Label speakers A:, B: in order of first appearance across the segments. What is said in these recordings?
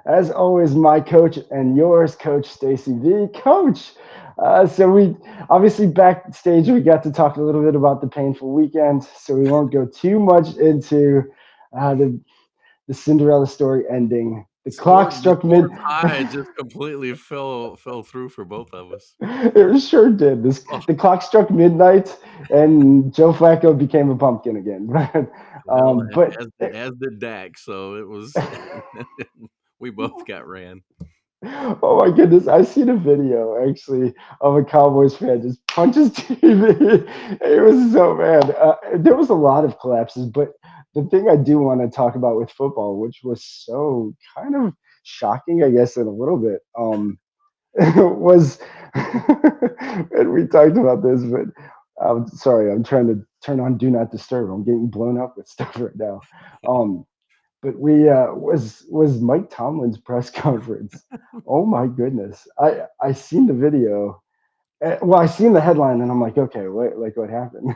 A: As always, my coach and yours, Coach Stacey B. Coach, so we obviously backstage we got to talk a little bit about the painful weekend, so we won't go too much into the Cinderella story ending. The clock
B: The
A: struck mid.
B: sport pie just completely fell through for both of us.
A: It sure did.
B: Oh,
A: The clock struck midnight, and Joe Flacco became a pumpkin again.
B: well,
A: But
B: as did Dak, so it was we both got ran.
A: oh my goodness, I seen a video actually of a Cowboys fan just punch his TV. It was so bad. There was a lot of collapses, but the thing I do want to talk about with football, which was so kind of shocking, I guess, in a little bit, was, and we talked about this, but I'm sorry, I'm trying to turn on Do Not Disturb. I'm getting blown up with stuff right now. Um, but we was Mike Tomlin's press conference. Oh my goodness! I seen the video. Well, I seen the headline, and I'm like, okay, wait, like what happened?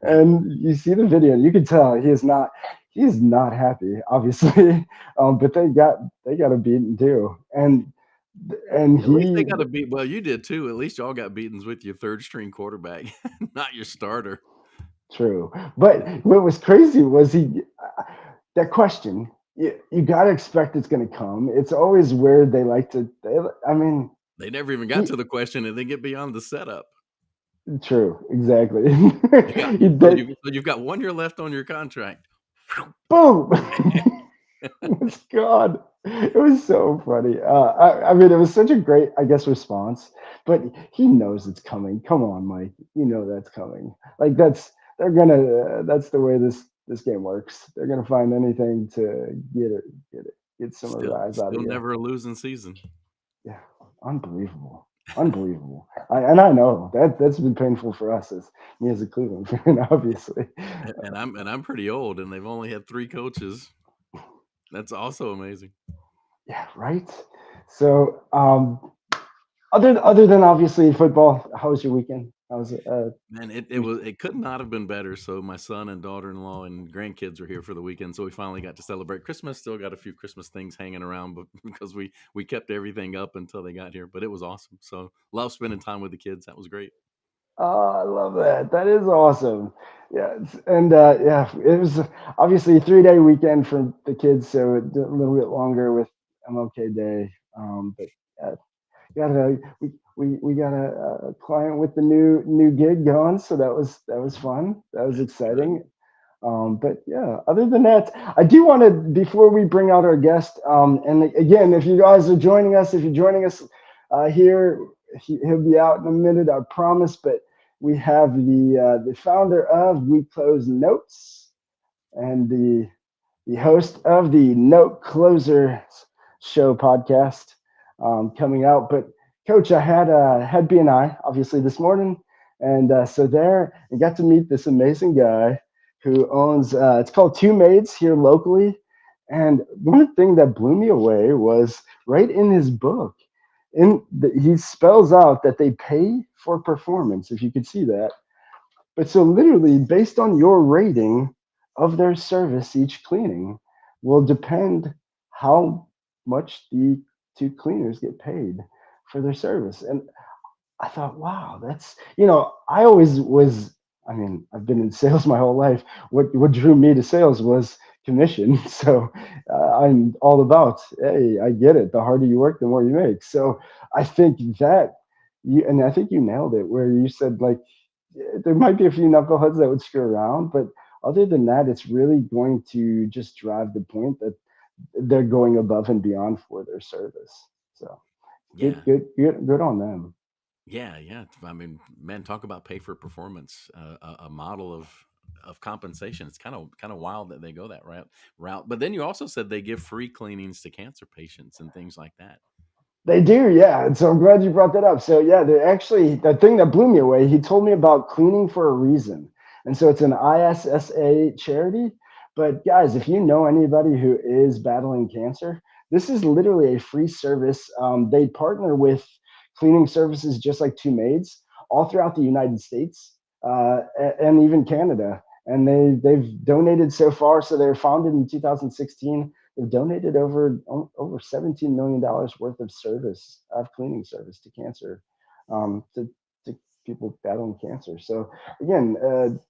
B: Yeah,
A: And you see the video, and you can tell he is not happy, obviously. But they got a beaten too, and
B: at least they
A: he
B: got a beat. Well, you did too. At least y'all got beatings with your third string quarterback, not your starter.
A: true. But what was crazy was that question. You got to expect it's going to come. It's always weird. They like to. I mean,
B: They never even got
A: he
B: to the question, and they get beyond the setup.
A: true, exactly.
B: They got
A: He did.
B: so you've got 1 year left on your contract.
A: Boom. It's God. It was so funny. I mean, it was such a great, I guess, response. But he knows it's coming. Come on, Mike. You know that's coming. Like they're gonna. That's the way this game works. They're gonna find anything to get some of the eyes out of
B: Still
A: you.
B: never a losing season.
A: Yeah, unbelievable, unbelievable. I know that's been painful for us as me as a Cleveland fan, obviously.
B: And I'm pretty old, and they've only had 3 coaches. That's also amazing.
A: Yeah, right. So, other than obviously football, how was your weekend? How was it?
B: Man, it could not have been better. So my son and daughter-in-law and grandkids were here for the weekend, so we finally got to celebrate Christmas. Still got a few Christmas things hanging around, but because we kept everything up until they got here. But it was awesome. So love spending time with the kids. That was great.
A: Oh, I love that. That is awesome. Yeah, and yeah, it was obviously a 3 day weekend for the kids, so a little bit longer with MLK Day. But yeah, we got a client with the new gig going, so that was fun. That was
B: That's good.
A: exciting. But yeah, other than that, I do want to before we bring out our guest. And again, if you guys are joining us, if you're joining us here, he'll be out in a minute, I promise. But we have the founder of We Close Notes and the host of the Note Closer Show podcast coming out. But Coach, I had BNI obviously this morning, and so there I got to meet this amazing guy who owns it's called Two Maids here locally. And one thing that blew me away was right in his book. He spells out that they pay for performance. If you could see that, but so literally, based on your rating of their service, each cleaning will depend how much the two cleaners get paid for their service. And I thought, wow, I always was. I mean, I've been in sales my whole life. What drew me to sales was commission. So I'm all about, hey, I get it. The harder you work, the more you make. So I think that and I think you nailed it where you said like there might be a few knuckleheads that would screw around, but other than that, it's really going to just drive the point that they're going above and beyond for their service. So
B: Yeah.
A: good on them.
B: Yeah. I mean, man, talk about pay for performance, a model of compensation. It's kind of wild that they go that route. But then you also said they give free cleanings to cancer patients and things like that.
A: They do, yeah. And so I'm glad you brought that up. So yeah, they actually the thing that blew me away, he told me about cleaning for a reason. And so it's an ISSA charity. But guys, if you know anybody who is battling cancer, this is literally a free service. They partner with cleaning services just like Two Maids all throughout the United States and even Canada. And they've donated so far. So they were founded in 2016. They've donated over $17 million worth of cleaning service to cancer, to people battling cancer. So again,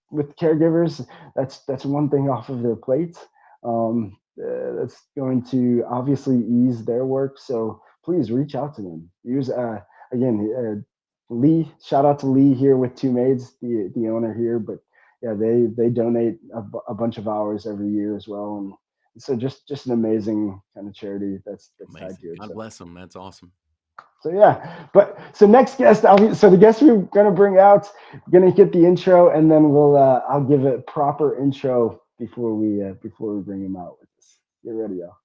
A: with caregivers, that's one thing off of their plate. That's going to obviously ease their work. So please reach out to them. Use again, Lee. Shout out to Lee here with Two Maids, the owner here. But yeah, they donate a bunch of hours every year as well, and so just an amazing kind of charity that's tied
B: Amazing.
A: to it.
B: God
A: So
B: bless them. That's awesome.
A: so yeah, but so next guest, so the guest we're gonna bring out, gonna get the intro, and then we'll I'll give a proper intro before we bring him out with us. Get ready, y'all.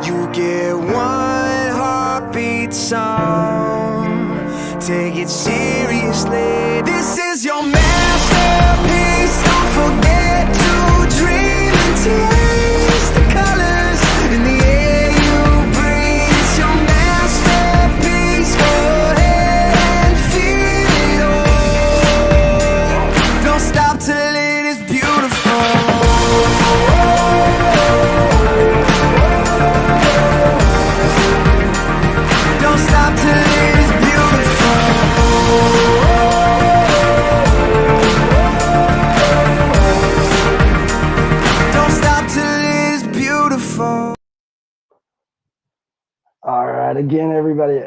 C: You get one heartbeat song. Take it seriously. This is your masterpiece. Don't forget to dream and taste the colors in the air you breathe. It's your masterpiece. Go ahead and feel it all. Don't stop till it is beautiful. Don't stop till it is beautiful. Don't stop till it is beautiful.
A: All right, again, everybody,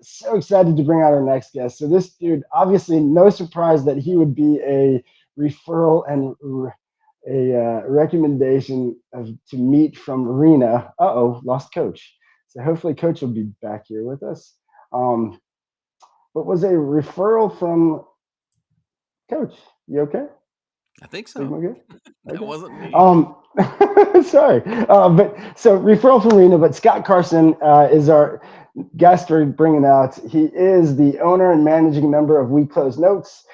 A: so excited to bring out our next guest. So this dude, obviously, no surprise that he would be a referral and a recommendation to meet from Rena. Lost Coach. So hopefully Coach will be back here with us. But was a referral from Coach. You okay?
B: I think
A: Think
B: so.
A: we're good?
B: That
A: Okay.
B: wasn't me.
A: Sorry. But so referral from Rena, but Scott Carson is our guest we're bringing out. He is the owner and managing member of We Close Notes,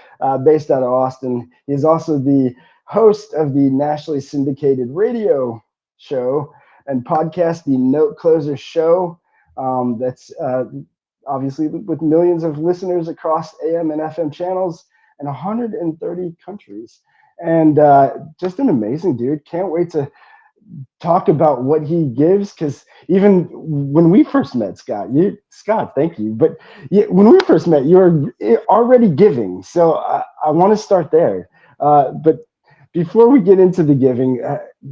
A: based out of Austin. He is also the host of the nationally syndicated radio show and podcast, the Note Closer Show. That's obviously with millions of listeners across AM and FM channels and 130 countries. And just an amazing dude. Can't wait to talk about what he gives, because even when we first met, Scott, thank you. But when we first met, you were already giving. So I want to start there. But before we get into the giving,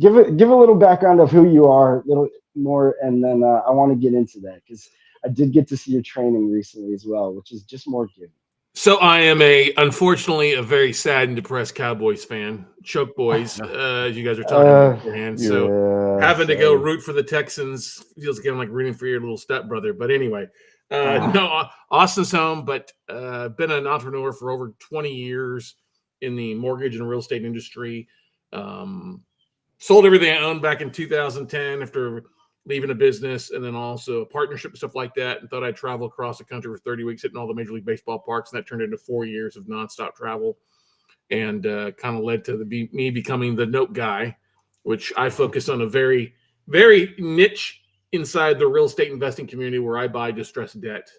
A: give a little background of who you are, a little more, and then I want to get into that, because I did get to see your training recently as well, which is just more giving.
D: So I am unfortunately a very sad and depressed Cowboys fan. Choke boys, as you guys are talking beforehand. So having to go root for the Texans feels again like rooting for your little stepbrother. But anyway, no, Austin's home, but been an entrepreneur for over 20 years in the mortgage and real estate industry. Sold everything I owned back in 2010 after leaving a business, and then also a partnership and stuff like that, and thought I'd travel across the country for 30 weeks, hitting all the Major League Baseball parks, and that turned into 4 years of nonstop travel, and kind of led to me becoming the note guy, which I focus on a very, very niche inside the real estate investing community where I buy distressed debt.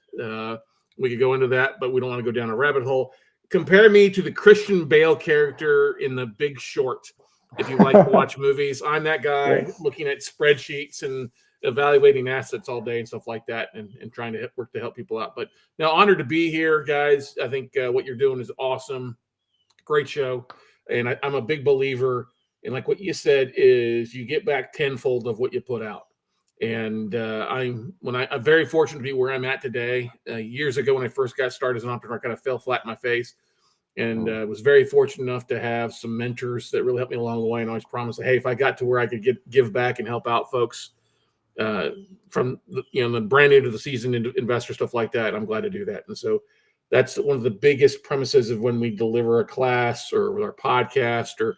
D: We could go into that, but we don't want to go down a rabbit hole. Compare me to the Christian Bale character in The Big Short. If you like to watch movies, I'm that guy looking at spreadsheets and evaluating assets all day and stuff like that, and trying to work to help people out. But now, honored to be here, guys. I think what you're doing is awesome. Great show. And I'm a big believer in, like what you said, is you get back tenfold of what you put out. And I'm very fortunate to be where I'm at today. Years ago, when I first got started as an entrepreneur, I kind of fell flat in my face. And was very fortunate enough to have some mentors that really helped me along the way, and always promised, hey, if I got to where I could give back and help out folks from the brand new to the seasoned investor, stuff like that, I'm glad to do that. And so that's one of the biggest premises of when we deliver a class or with our podcast, or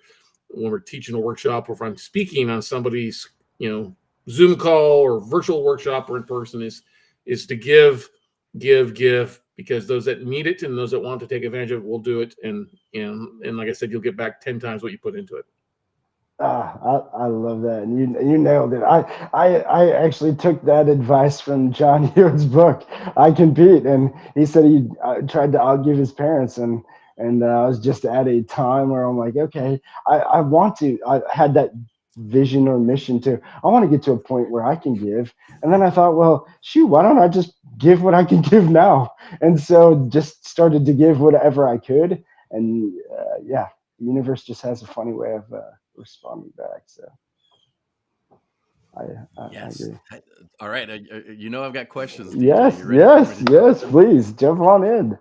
D: when we're teaching a workshop, or if I'm speaking on somebody's Zoom call or virtual workshop or in person, is to give, because those that need it and those that want to take advantage of it will do it. And like I said, you'll get back 10 times what you put into it.
A: I love that. And you nailed it. I actually took that advice from John Hewitt's book, I Compete. And he said he tried to outgive his parents. And I was just at a time where I'm like, okay, I want to. I had that vision or mission to, I want to get to a point where I can give. And then I thought, well, shoot, why don't I just give what I can give now? And so just started to give whatever I could. And yeah, the universe just has a funny way of responding back. So I agree.
B: All right. I've got questions.
A: DJ.
B: Yes,
A: yes, please jump on in.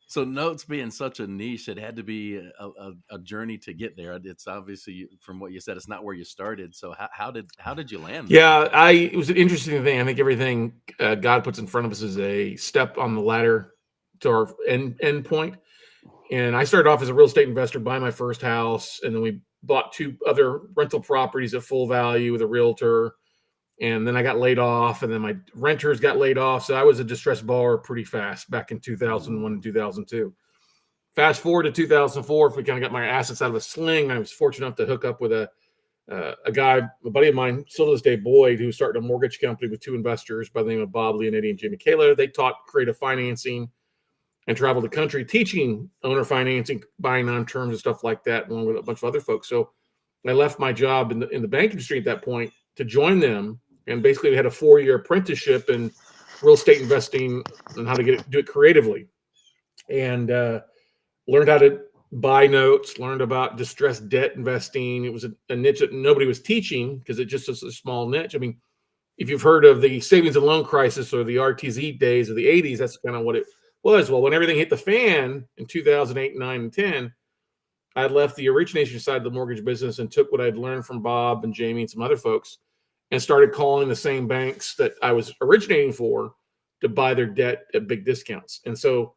B: So notes being such a niche, it had to be a journey to get there. It's obviously, from what you said, it's not where you started. So how did you land there?
D: Yeah, it was an interesting thing. I think everything God puts in front of us is a step on the ladder to our end point. And I started off as a real estate investor, buying my first house, and then we bought 2 other rental properties at full value with a realtor. And then I got laid off, and then my renters got laid off. So I was a distressed borrower pretty fast back in 2001 and 2002. Fast forward to 2004, if we kind of got my assets out of a sling, I was fortunate enough to hook up with a buddy of mine, still to this day, Boyd, who started a mortgage company with 2 investors by the name of Bob Leonetti and Jimmy Kayla. They taught creative financing and traveled the country teaching owner financing, buying on terms and stuff like that, along with a bunch of other folks. So I left my job in the bank industry at that point to join them. And basically we had a 4-year apprenticeship in real estate investing and how to do it creatively. And learned how to buy notes, learned about distressed debt investing. It was a niche that nobody was teaching because it just was a small niche. I mean, if you've heard of the savings and loan crisis or the RTZ days of the 80s, that's kind of what it was. Well, when everything hit the fan in 2008, 9, and 10, I had left the origination side of the mortgage business and took what I'd learned from Bob and Jamie and some other folks and started calling the same banks that I was originating for to buy their debt at big discounts. And so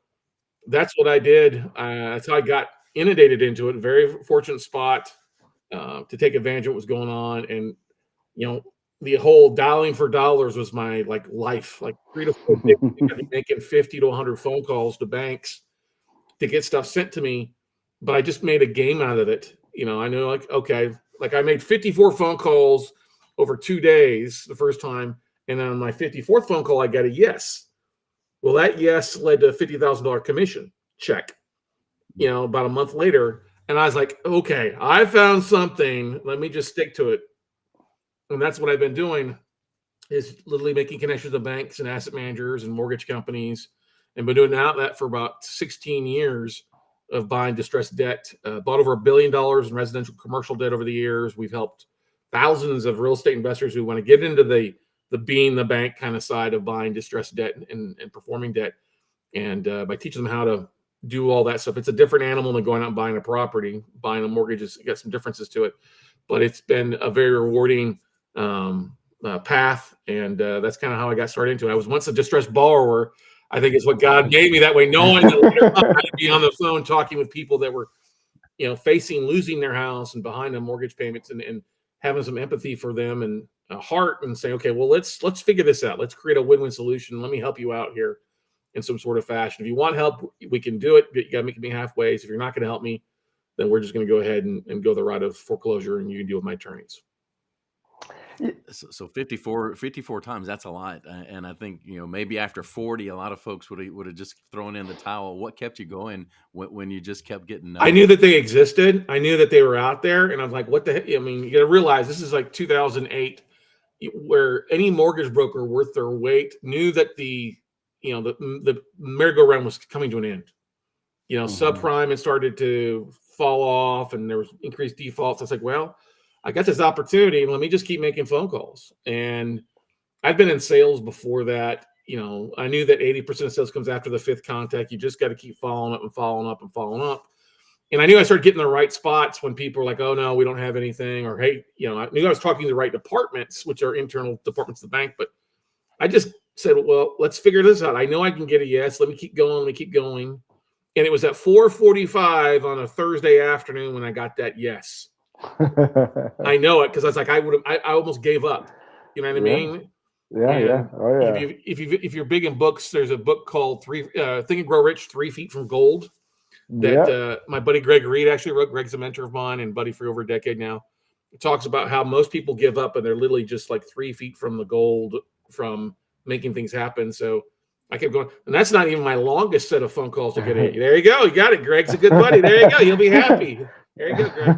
D: that's what I did. That's how I got inundated into it. Very fortunate spot to take advantage of what was going on. And, the whole dialing for dollars was my life, 3 to 4 days, I'd be making 50 to 100 phone calls to banks to get stuff sent to me. But I just made a game out of it. I know I made 54 phone calls over 2 days the first time. And then on my 54th phone call, I got a yes. Well, that yes led to a $50,000 commission check, about a month later. And I was like, okay, I found something. Let me just stick to it. And that's what I've been doing, is literally making connections to banks and asset managers and mortgage companies, and been doing that for about 16 years of buying distressed debt. Bought over $1 billion in residential commercial debt over the years. We've helped thousands of real estate investors who want to get into the being the bank kind of side of buying distressed debt and performing debt. And by teaching them how to do all that stuff, it's a different animal than going out and buying a property. Buying a mortgage has got some differences to it, but it's been a very rewarding path. And that's kind of how I got started into it. I was once a distressed borrower. I think it's what God gave me that way, knowing that later on I'd be on the phone talking with people that were, facing losing their house and behind on mortgage payments, and having some empathy for them and a heart, and say, okay, well, let's figure this out. Let's create a win-win solution. Let me help you out here in some sort of fashion. If you want help, we can do it, but you got to make me halfway. If you're not going to help me, then we're just going to go ahead and go the route of foreclosure, and you can deal with my attorneys.
B: So 54 times, that's a lot. And I think, maybe after 40, a lot of folks would have just thrown in the towel. What kept you going when you just kept getting
D: I knew that they existed. I knew that they were out there. And I'm like, what the heck? I mean, you got to realize this is like 2008, where any mortgage broker worth their weight knew that the merry-go-round was coming to an end. Subprime had started to fall off, and there was increased defaults. I was like, well, I got this opportunity, and let me just keep making phone calls. And I've been in sales before that. I knew that 80% of sales comes after the 5th contact. You just got to keep following up and following up and following up. And I knew I started getting the right spots when people were like, oh, no, we don't have anything. Or, hey, I knew I was talking to the right departments, which are internal departments of the bank. But I just said, well, let's figure this out. I know I can get a yes. Let me keep going. Let me keep going. And it was at 4:45 on a Thursday afternoon when I got that yes. I know it, because I was like, I almost gave up. You know what I mean?
A: Yeah. Oh yeah.
D: If you're big in books, there's a book called Think and Grow Rich, 3 Feet from Gold, that my buddy Greg Reed actually wrote. Greg's a mentor of mine and buddy for over a decade now. It talks about how most people give up, and they're literally just like 3 feet from the gold from making things happen. So I kept going, and that's not even my longest set of phone calls to get in. There you go. You got it. Greg's a good buddy. There you go. You'll be happy. There you go, Greg.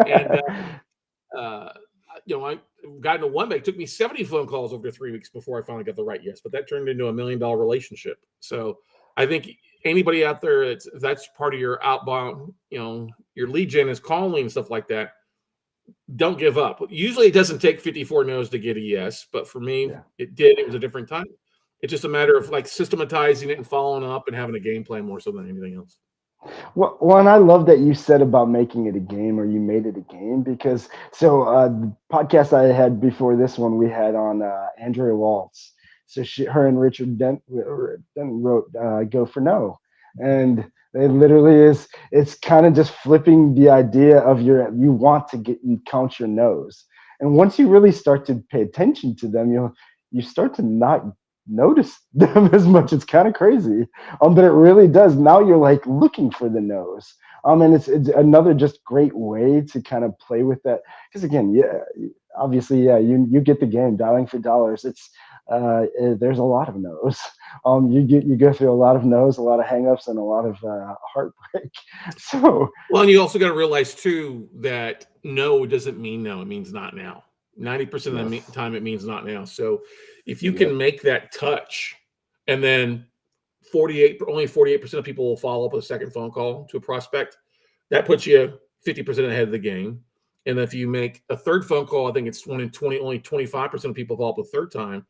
D: And I got into one bank. It took me 70 phone calls over 3 weeks before I finally got the right yes. But that turned into $1 million relationship. So I think anybody out there that's part of your outbound, your lead gen is calling and stuff like that. Don't give up. Usually it doesn't take 54 no's to get a yes, but for me, it did. It was a different time. It's just a matter of like systematizing it and following up and having a game plan more so than anything else.
A: Well, and I love that you said about making it a game, or you made it a game, because the podcast I had before this one, we had on Andrea Waltz. So her and Richard Dent wrote Go for No. And it literally it's kind of just flipping the idea of you want to count your no's. And once you really start to pay attention to them, you start to not notice them as much. It's kind of crazy, but it really does. Now you're like looking for the no's, and it's another just great way to kind of play with that. Because again, obviously, you get the game, dialing for dollars. It's there's a lot of no's. You go through a lot of no's, a lot of hangups, and a lot of heartbreak. So
D: and you also got to realize too that no doesn't mean no. It means not now. 90% of the time it means not now. So if you can make that touch, and then only 48% of people will follow up with a second phone call to a prospect, that puts you 50% ahead of the game. And if you make a third phone call, I think it's 1 in 20, only 25% of people follow up a third time.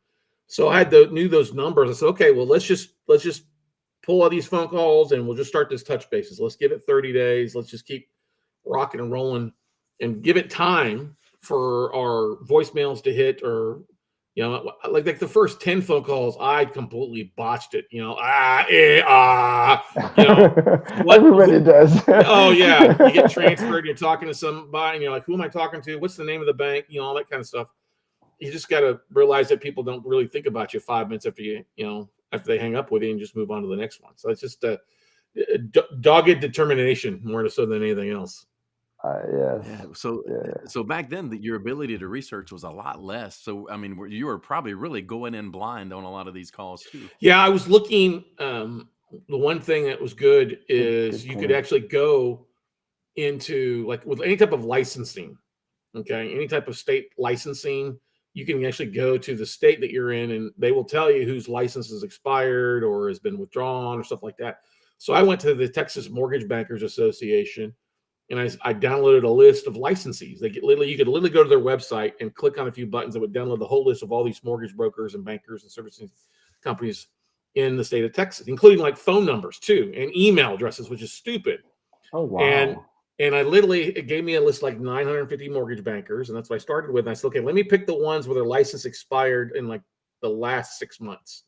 D: So I knew those numbers. I said, okay, well, let's just pull all these phone calls and we'll just start this touch basis. Let's give it 30 days. Let's just keep rocking and rolling and give it time for our voicemails to hit, or like the first 10 phone calls, I completely botched it.
A: Everybody does.
D: Oh yeah, you get transferred. You're talking to somebody, and you're like, "Who am I talking to? What's the name of the bank?" All that kind of stuff. You just got to realize that people don't really think about you 5 minutes after after they hang up with you, and just move on to the next one. So it's just a dogged determination more so than anything else.
B: So back then, your ability to research was a lot less. So I mean, you were probably really going in blind on a lot of these calls too.
D: Yeah, I was looking. The one thing that was good is you could actually go into, like, with any type of licensing. Okay, any type of state licensing, you can actually go to the state that you're in, and they will tell you whose license is expired or has been withdrawn or stuff like that. So I went to the Texas Mortgage Bankers Association, and I downloaded a list of licensees. You could literally go to their website and click on a few buttons that would download the whole list of all these mortgage brokers and bankers and servicing companies in the state of Texas, including like phone numbers too and email addresses, which is stupid.
A: Oh wow!
D: And it gave me a list like 950 mortgage bankers, and that's what I started with. And I said, okay, let me pick the ones where their license expired in like the last 6 months.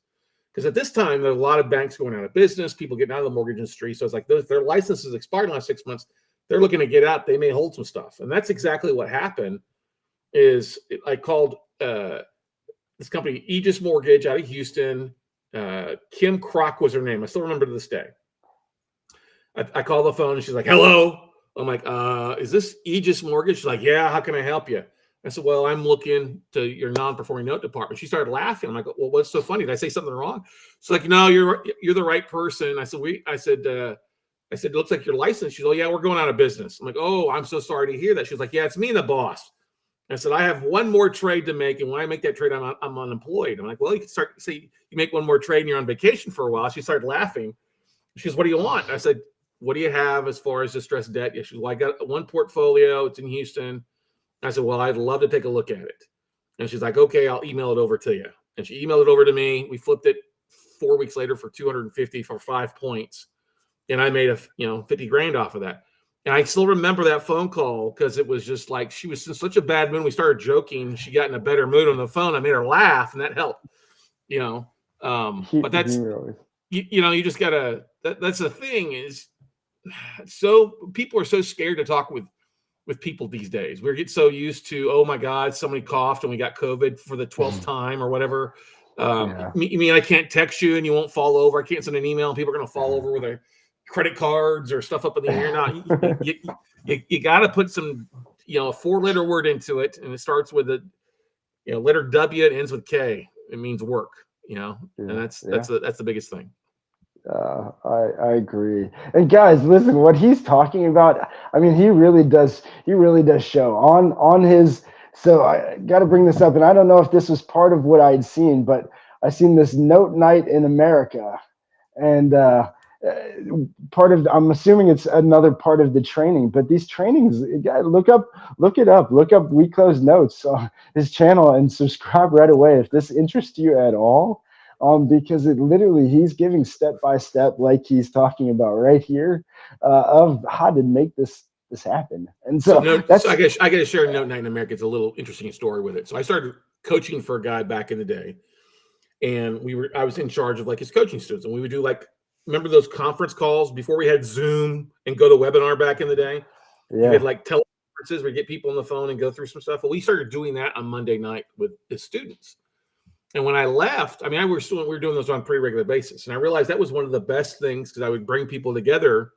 D: Because at this time, there are a lot of banks going out of business, people getting out of the mortgage industry. So it's like their licenses expired in the last 6 months. They're looking to get out. They may hold some stuff. And that's exactly what happened. I called this company, Aegis Mortgage, out of Houston. Kim Kroc was her name. I still remember to this day. I called the phone, and she's like, hello. I'm like, is this Aegis Mortgage? She's like, yeah, how can I help you? I said, well, I'm looking to your non-performing note department. She started laughing. I'm like, well, what's so funny? Did I say something wrong? She's like, no, you're the right person. I said, it looks like your license. She's like, oh, yeah, we're going out of business. I'm like, oh, I'm so sorry to hear that. She's like, yeah, it's me and the boss. I said, I have one more trade to make, and when I make that trade, I'm unemployed. I'm like, well, you can you make one more trade and you're on vacation for a while. She started laughing. She goes, what do you want? I said, what do you have as far as distressed debt? Yeah, she goes, well, I got one portfolio. It's in Houston. I said, well, I'd love to take a look at it. And she's like, okay, I'll email it over to you. And she emailed it over to me. We flipped it 4 weeks later for $250 for 5 points. And I made $50,000 off of that. And I still remember that phone call because it was just like, she was in such a bad mood. We started joking. She got in a better mood on the phone. I made her laugh, and that helped, but that's, you just gotta, that's the thing is, so people are so scared to talk with people these days. We get so used to, oh my God, somebody coughed and we got COVID for the 12th time or whatever. You mean I can't text you and you won't fall over? I can't send an email and people are going to fall over with their credit cards or stuff up in the air. Now you got to put some, a 4-letter word into it, and it starts with a letter W. It ends with K. It means work. And that's the biggest thing.
A: I agree. And guys, listen, what he's talking about, I mean, he really does show on his So I got to bring this up, and I don't know if this was part of what I had seen, but I seen this Note Night in America, and I'm assuming it's another part of the training, but these trainings, look it up, look up We Close Notes on his channel and subscribe right away if this interests you at all. Because he's giving step by step, like he's talking about right here, of how to make this happen. And so
D: I got to share Note Night in America. It's a little interesting story with it. So I started coaching for a guy back in the day, and I was in charge of like his coaching students, and we would do like, remember those conference calls before we had Zoom and go to webinar back in the day? Yeah. We had like teleconferences where we get people on the phone and go through some stuff. Well, we started doing that on Monday night with his students. And when I left, we were doing those on a pretty regular basis. And I realized that was one of the best things, because I would bring people together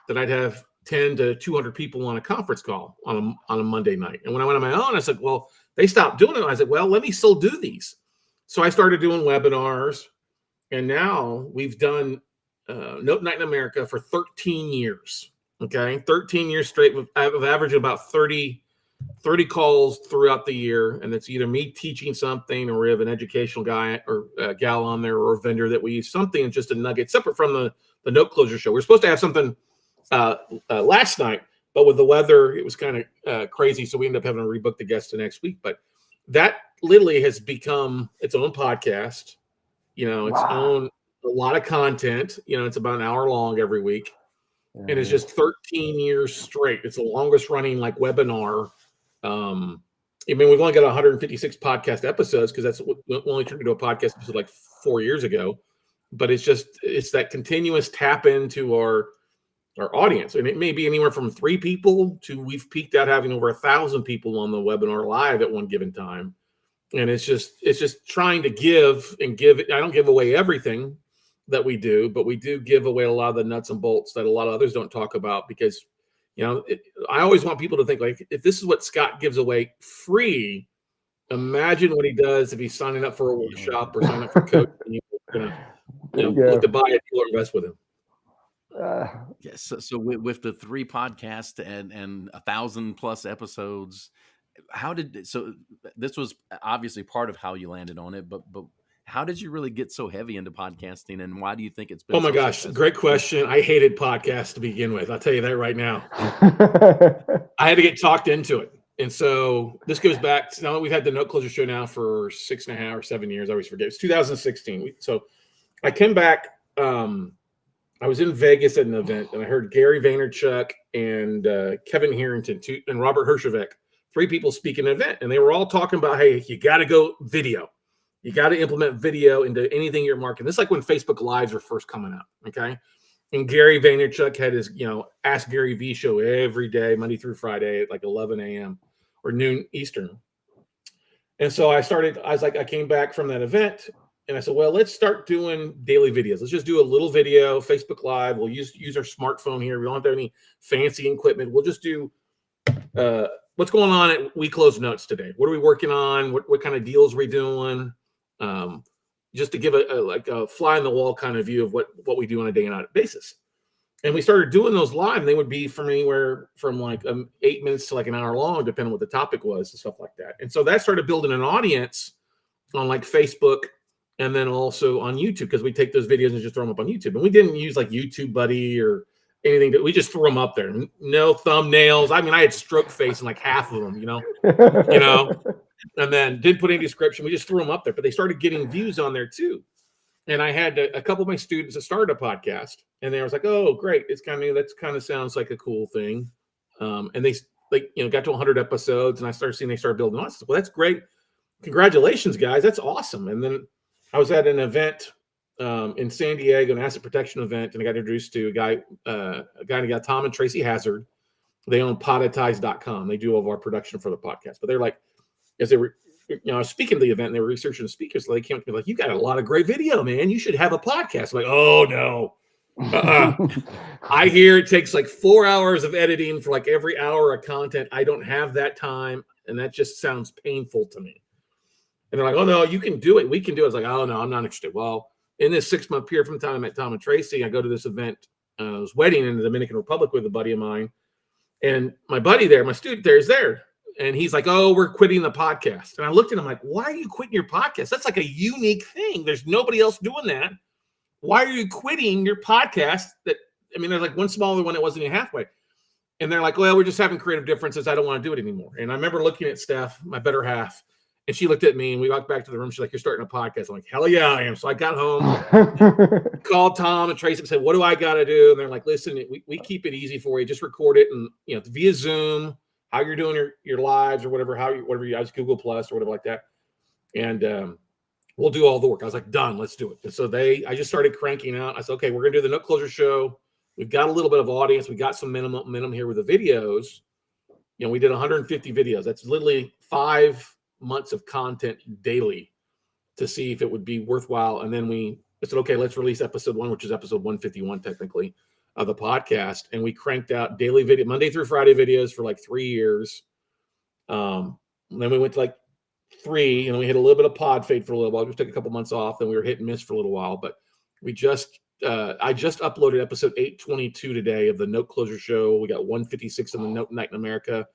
D: that I'd have 10 to 200 people on a conference call on a Monday night. And when I went on my own, I said, well, they stopped doing it. I said, well, let me still do these. So I started doing webinars, and now we've done Note Night in America for 13 years. Okay. 13 years straight. I've averaged about 30 calls throughout the year. And it's either me teaching something, or we have an educational guy or a gal on there, or a vendor that we use something, just a nugget, separate from the note closure show. We're supposed to have something last night, but with the weather, it was kind of crazy. So we ended up having to rebook the guest to next week. But that literally has become its own podcast, its own, a lot of content, it's about an hour long every week. And it's just 13 years straight. It's the longest running like webinar. We've only got 156 podcast episodes, because we only turned into a podcast episode like 4 years ago. But it's that continuous tap into our audience. And it may be anywhere from 3 people to we've peaked out having over 1,000 people on the webinar live at one given time. And it's just trying to give. I don't give away everything that we do, but we do give away a lot of the nuts and bolts that a lot of others don't talk about, because, I always want people to think, like, if this is what Scott gives away free, imagine what he does if he's signing up for a workshop or signing up for coach, and you're going to look to buy a deal or invest with him.
B: Yes. So with the 3 podcasts and 1,000+ episodes, this was obviously part of how you landed on it, but how did you really get so heavy into podcasting, and why do you think it's been?
D: Oh my gosh, successful? Great question. I hated podcasts to begin with. I'll tell you that right now. I had to get talked into it. And so this goes back to, now we've had the Note Closure Show now for 6.5 or 7 years. I always forget. It's 2016. So I came back. I was in Vegas at an event, and I heard Gary Vaynerchuk and Kevin Harrington and Robert Herjavec, 3 people speak at an event, and they were all talking about, hey, you got to go video. You got to implement video into anything you're marketing. This is like when Facebook Lives were first coming out, okay? And Gary Vaynerchuk had his, Ask Gary V show every day, Monday through Friday at like 11 a.m. or noon Eastern. And so I came back from that event, and I said, well, let's start doing daily videos. Let's just do a little video, Facebook Live. We'll use our smartphone here. We don't have any fancy equipment. We'll just do what's going on at We Close Notes today. What are we working on? What kind of deals are we doing? Just to give a fly in the wall kind of view of what we do on a day and night basis. And we started doing those live, and they would be from anywhere from like 8 minutes to like an hour long, depending on what the topic was and stuff like that. And so that started building an audience on like Facebook, and then also on YouTube, because we take those videos and just throw them up on YouTube. And we didn't use like YouTube Buddy or anything. We just threw them up there. No thumbnails. I had stroke face in like half of them, and then didn't put any description. We just threw them up there, but they started getting views on there too. And I had a couple of my students that started a podcast, and they was like, oh, great. That kind of sounds like a cool thing. And they got to 100 episodes, and I started seeing they started building on. I said, well, that's great. Congratulations, guys. That's awesome. And then I was at an event in San Diego, an asset protection event, and I got introduced to a guy named Tom and Tracy Hazard. They own podetize.com. They do all of our production for the podcast. But they're like, as they were, I was speaking to the event, and they were researching the speakers. So they came up to me like, you got a lot of great video, man. You should have a podcast. I'm like, oh no. I hear it takes like 4 hours of editing for like every hour of content. I don't have that time, and that just sounds painful to me. And they're like, oh no, you can do it. We can do it. I was like, oh no, I'm not interested. Well, in this 6-month period from the time I met Tom and Tracy, I go to this event, this wedding in the Dominican Republic with a buddy of mine. And my buddy there, my student there is there. And he's like, oh, we're quitting the podcast. And I looked at him like, why are you quitting your podcast? That's like a unique thing. There's nobody else doing that. Why are you quitting your podcast? There's like one smaller one that wasn't even halfway. And they're like, well, we're just having creative differences. I don't want to do it anymore. And I remember looking at Steph, my better half, and she looked at me and we walked back to the room. She's like, you're starting a podcast. I'm like, hell yeah, I am. So I got home, called Tom and Tracy and said, what do I got to do? And they're like, listen, we keep it easy for you. Just record it and, via Zoom, how you're doing your lives or whatever, whatever you guys, Google Plus or whatever like that. And we'll do all the work. I was like, done, let's do it. And so I just started cranking out. I said, okay, we're going to do the Note Closer show. We've got a little bit of audience. We got some minimum here with the videos. We did 150 videos. That's literally 5 months of content daily to see if it would be worthwhile. And then we said, okay, let's release episode 1, which is episode 151 technically of the podcast. And we cranked out daily video, Monday through Friday videos for like 3 years. Then we went to like 3, and we hit a little bit of pod fade for a little while. We took a couple months off, and we were hit and miss for a little while. But I just uploaded episode 822 today of the Note Closer show. We got 156 on the Note Night in America.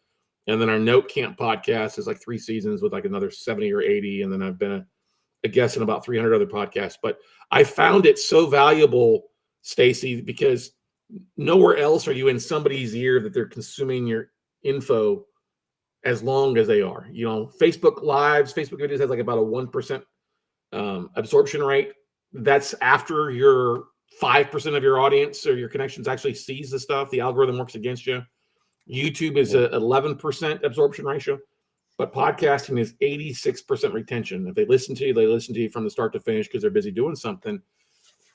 D: And then our Note Camp podcast is like 3 seasons with like another 70 or 80. And then I've been a guest in about 300 other podcasts. But I found it so valuable, Stacey, because nowhere else are you in somebody's ear that they're consuming your info as long as they are. Facebook Lives, Facebook videos has like about a 1% absorption rate. That's after your 5% of your audience or your connections actually sees the stuff. The algorithm works against you. YouTube is a 11% absorption ratio, but podcasting is 86% retention. If they listen to you, they listen to you from the start to finish because they're busy doing something.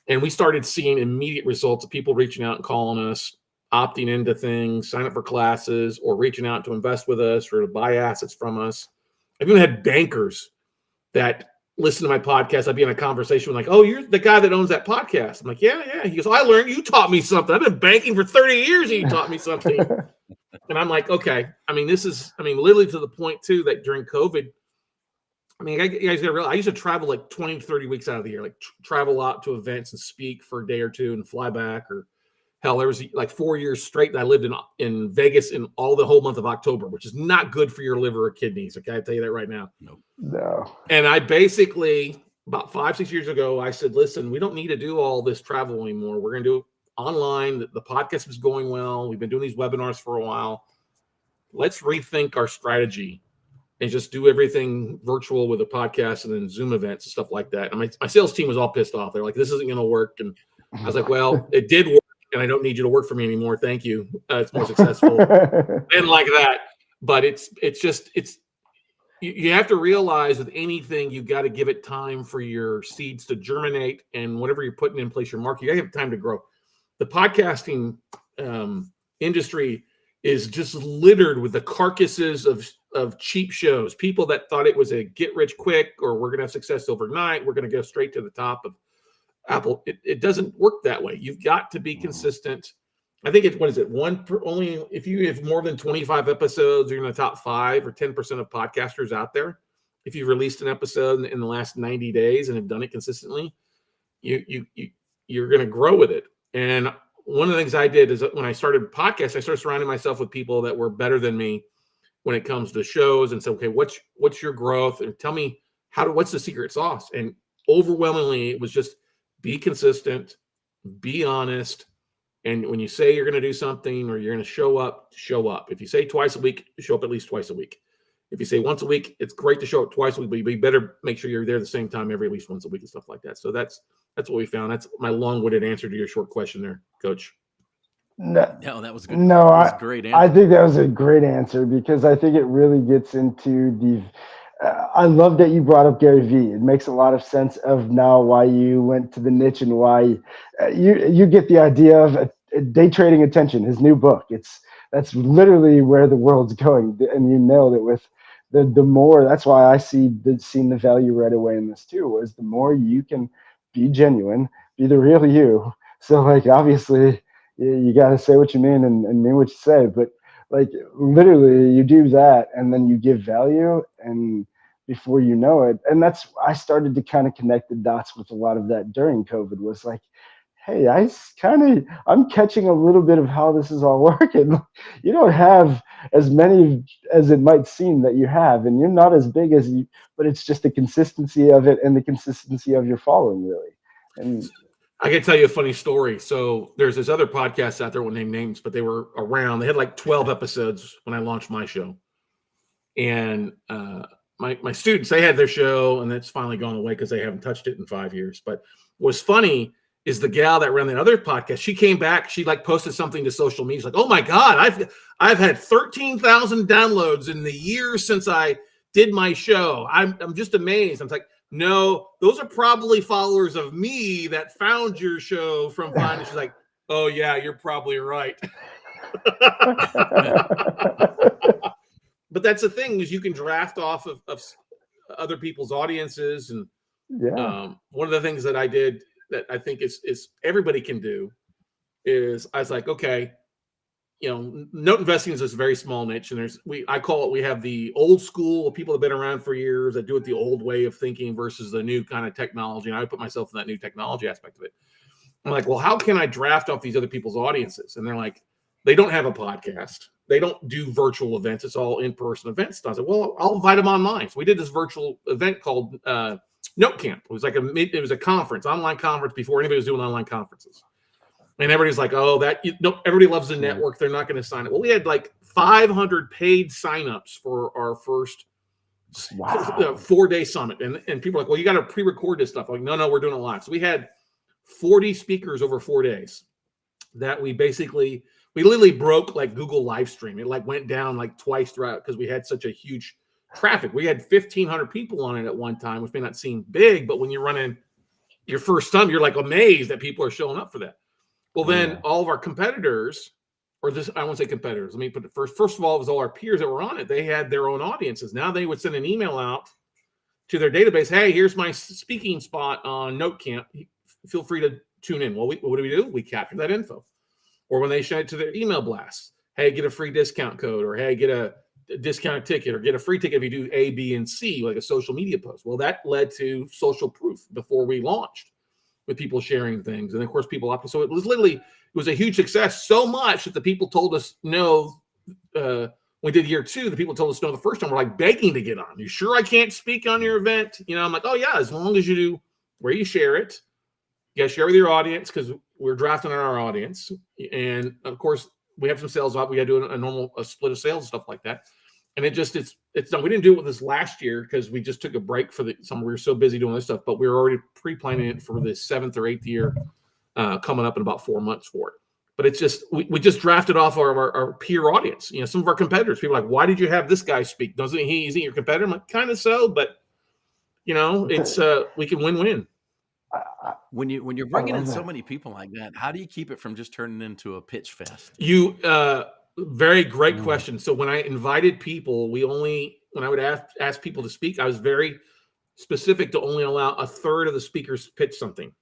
D: And we started seeing immediate results of people reaching out and calling us, opting into things, sign up for classes, or reaching out to invest with us or to buy assets from us. I've even had bankers that listen to my podcast. I'd be in a conversation with like, oh, you're the guy that owns that podcast. I'm like, yeah. He goes, I learned, you taught me something. I've been banking for 30 years and you taught me something. And I'm like, okay. Literally to the point too, that during COVID, you guys got to realize I used to travel like 20 to 30 weeks out of the year, like travel out to events and speak for a day or two and fly back. Or hell, there was like 4 years straight that I lived in Vegas in the whole month of October, which is not good for your liver or kidneys. Okay, I tell you that right now.
A: No.
D: And I basically, about 5-6 years ago, I said, listen, we don't need to do all this travel anymore. We're going to do it online. The podcast is going well. We've been doing these webinars for a while. Let's rethink our strategy and just do everything virtual with a podcast and then Zoom events and stuff like that. And my sales team was all pissed off. They're like, this isn't going to work. And I was like, well, it did work, and I don't need you to work for me anymore. Thank you. It's more successful. And like that. But you have to realize with anything, you got to give it time for your seeds to germinate, and whatever you're putting in place, your market, you got to have time to grow. The podcasting industry is just littered with the carcasses of cheap shows, people that thought it was a get rich quick, or we're going to have success overnight. We're going to go straight to the top of Apple. It doesn't work that way. You've got to be consistent. I think only if you have more than 25 episodes, you're in the top 5 or 10% of podcasters out there. If you've released an episode in the last 90 days and have done it consistently, you're going to grow with it. And one of the things I did is when I started podcasts, I started surrounding myself with people that were better than me when it comes to shows, and say, okay, what's your growth? And tell me what's the secret sauce? And overwhelmingly, it was just be consistent, be honest. And when you say you're going to do something or you're going to show up, show up. If you say twice a week, show up at least twice a week. If you say once a week, it's great to show up twice a week, but you better make sure you're there the same time at least once a week and stuff like that. So that's what we found. That's my long-winded answer to your short question there, Coach.
A: No,
B: that was good.
A: No,
B: that was a great answer.
A: I think that was a great answer, because I think it really gets into I love that you brought up Gary Vee. It makes a lot of sense of now why you went to the niche and why you get the idea of day trading attention, his new book. That's literally where the world's going. And you nailed it with the more. That's why I seen the value right away in this too, was the more you can be genuine, be the real you. So like, obviously you got to say what you mean and mean what you say, but like literally you do that and then you give value, and before you know it. And I started to kind of connect the dots with a lot of that during COVID, was like, hey, I'm catching a little bit of how this is all working. You don't have as many as it might seem that you have, and you're not as big as you, but it's just the consistency of it and the consistency of your following, really. And
D: I can tell you a funny story. So there's this other podcast out there, I won't name names, but they were around. They had like 12 episodes when I launched my show. And my students, they had their show, and it's finally gone away because they haven't touched it in 5 years. But what's funny is the gal that ran that other podcast, she came back, she like posted something to social media. She's like, oh my God, I've had 13,000 downloads in the years since I did my show. I'm just amazed. I'm like, no, those are probably followers of me that found your show from finding. She's like, oh yeah, you're probably right. But that's the thing, is you can draft off of other people's audiences. And one of the things that I did that I think is everybody can do is I was like, okay, note investing is this very small niche. And we have the old school people that have been around for years that do it the old way of thinking versus the new kind of technology. And I put myself in that new technology aspect of it. I'm like, well, how can I draft off these other people's audiences? And they're like, they don't have a podcast. They don't do virtual events. It's all in-person events. I said, well, I'll invite them online. So we did this virtual event called Note Camp. It was a conference, online conference before anybody was doing online conferences. And everybody's like, oh, everybody loves the network. They're not going to sign up. Well, we had like 500 paid signups for our first 4-day summit. And people are like, well, you got to pre-record this stuff. I'm like, no, we're doing it live. So we had 40 speakers over 4 days that we literally broke like Google live stream. It like went down like twice throughout because we had such a huge traffic. We had 1,500 people on it at one time, which may not seem big, but when you're running your first time, you're like amazed that people are showing up for that. Well, then all of our competitors, I won't say competitors, let me put it first. First of all, it was all our peers that were on it. They had their own audiences. Now they would send an email out to their database. Hey, here's my speaking spot on Note Camp. Feel free to tune in. Well, what do? We capture that info. Or when they show it to their email blasts, hey, get a free discount code, or hey, get a discounted ticket, or get a free ticket if you do A, B, and C, like a social media post. Well, that led to social proof before we launched, with people sharing things. And of course, people opted. So it was a huge success, so much that the people told us no. When we did year 2, the people told us no the first time. We're like begging to get on. You sure I can't speak on your event? I'm like, oh yeah, as long as you do where you share it. You got to share with your audience, because we're drafting on our audience. And of course, we have some sales up. We got to do a split of sales and stuff like that. And it's done. We didn't do it with this last year because we just took a break for we were so busy doing this stuff, but we were already pre-planning it for the 7th or 8th year coming up in about 4 months for it. But it's just, we just drafted off our peer audience. Some of our competitors, people are like, why did you have this guy speak? Isn't he your competitor? I'm like, kind of so, but it's we can win-win.
B: When you're bringing in so many people like that, how do you keep it from just turning into a pitch fest?
D: Very great question. So when I invited people, when I would ask people to speak, I was very specific to only allow a third of the speakers pitch something.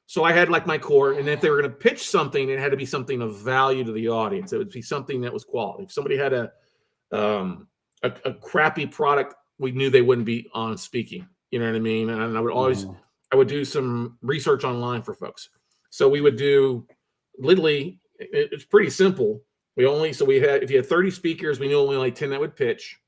D: So I had like my core, and if they were going to pitch something, it had to be something of value to the audience. It would be something that was quality. If somebody had a crappy product, we knew they wouldn't be on speaking. You know what I mean? And I would do some research online for folks. So we would do literally, it's pretty simple. If you had 30 speakers, we knew only like 10 that would pitch.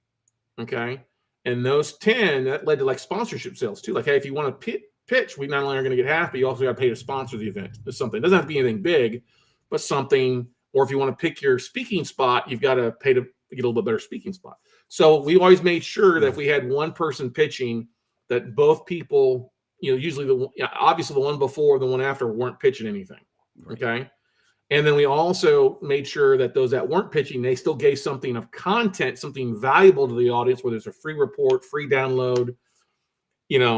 D: Okay. And those 10, that led to like sponsorship sales too. Like, hey, if you want to pitch, we not only are going to get half, but you also got to pay to sponsor the event. It's something. It doesn't have to be anything big, but something. Or if you want to pick your speaking spot, you've got to pay to get a little bit better speaking spot. So we always made sure that if we had one person pitching, that both people, usually obviously the one before, the one after weren't pitching anything.
B: Right.
D: Okay. And then we also made sure that those that weren't pitching, they still gave something of content, something valuable to the audience, whether it's a free report, free download,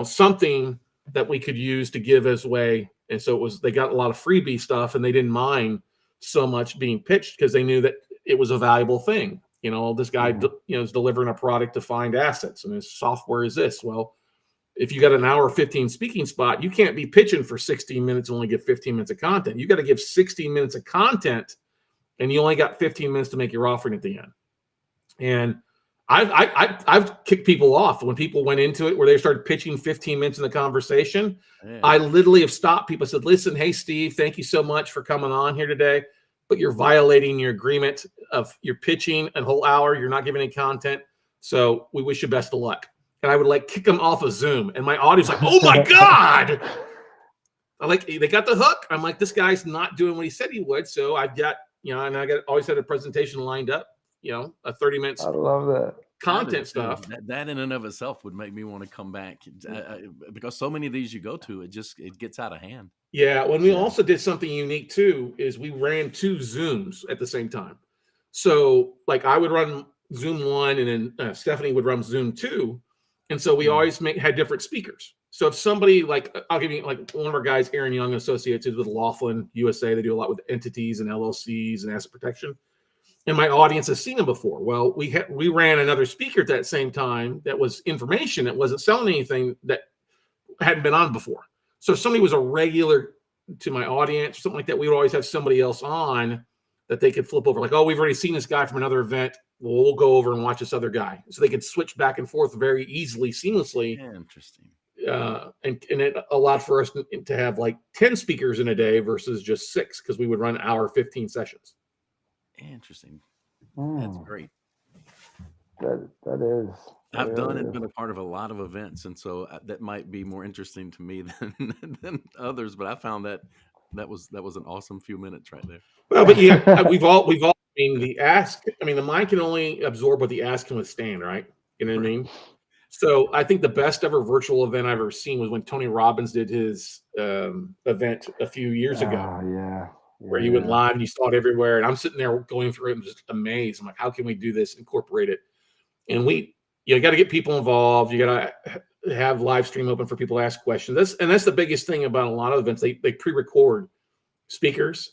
D: something that we could use to give as way. And so they got a lot of freebie stuff, and they didn't mind so much being pitched because they knew that it was a valuable thing. This guy, is delivering a product to find assets, and his software is this. Well, if you got an hour 15 speaking spot, you can't be pitching for 16 minutes and only get 15 minutes of content. You got to give 16 minutes of content, and you only got 15 minutes to make your offering at the end. And I've kicked people off when people went into it where they started pitching 15 minutes in the conversation.
B: Yeah.
D: I literally have stopped people. Said, "Listen, hey Steve, thank you so much for coming on here today, but you're violating your agreement of you're pitching a whole hour. You're not giving any content. So we wish you best of luck." And I would like kick them off of Zoom, and my audience like, "Oh my god!" They got the hook. I'm like, this guy's not doing what he said he would. So I've got, and I always had a presentation lined up, a 30 minutes.
A: I love that
D: content stuff.
B: That in and of itself would make me want to come back because so many of these you go to, it gets out of hand.
D: Yeah. When we also did something unique too, is we ran 2 Zooms at the same time. So like I would run Zoom 1 and then Stephanie would run Zoom 2. And so we always had different speakers. So if somebody I'll give you like one of our guys, Aaron Young Associates, is with Laughlin USA. They do a lot with entities and LLCs and asset protection. And my audience has seen them before. Well, we ran another speaker at that same time that was information that wasn't selling anything that hadn't been on before. So if somebody was a regular to my audience or something like that, we would always have somebody else on that they could flip over. Like, oh, we've already seen this guy from another event. Well, we'll go over and watch this other guy. So they could switch back and forth very easily, seamlessly.
B: Yeah, interesting.
D: And it allowed for us to have like 10 speakers in a day versus just 6 because we would run our 15 sessions.
B: Interesting. That's great.
A: That is.
B: I've done and been a part of a lot of events, and so that might be more interesting to me than others. But I found that was an awesome few minutes right there.
D: Well, but yeah, we've all. I mean, the mind can only absorb what the ass can withstand, right? You know what I mean? So I think the best ever virtual event I've ever seen was when Tony Robbins did his event a few years ago.
A: Yeah.
D: Where he went live and you saw it everywhere. And I'm sitting there going through it and just amazed. I'm like, how can we do this, incorporate it? And you got to get people involved. You got to have live stream open for people to ask questions. That's the biggest thing about a lot of events. They pre-record speakers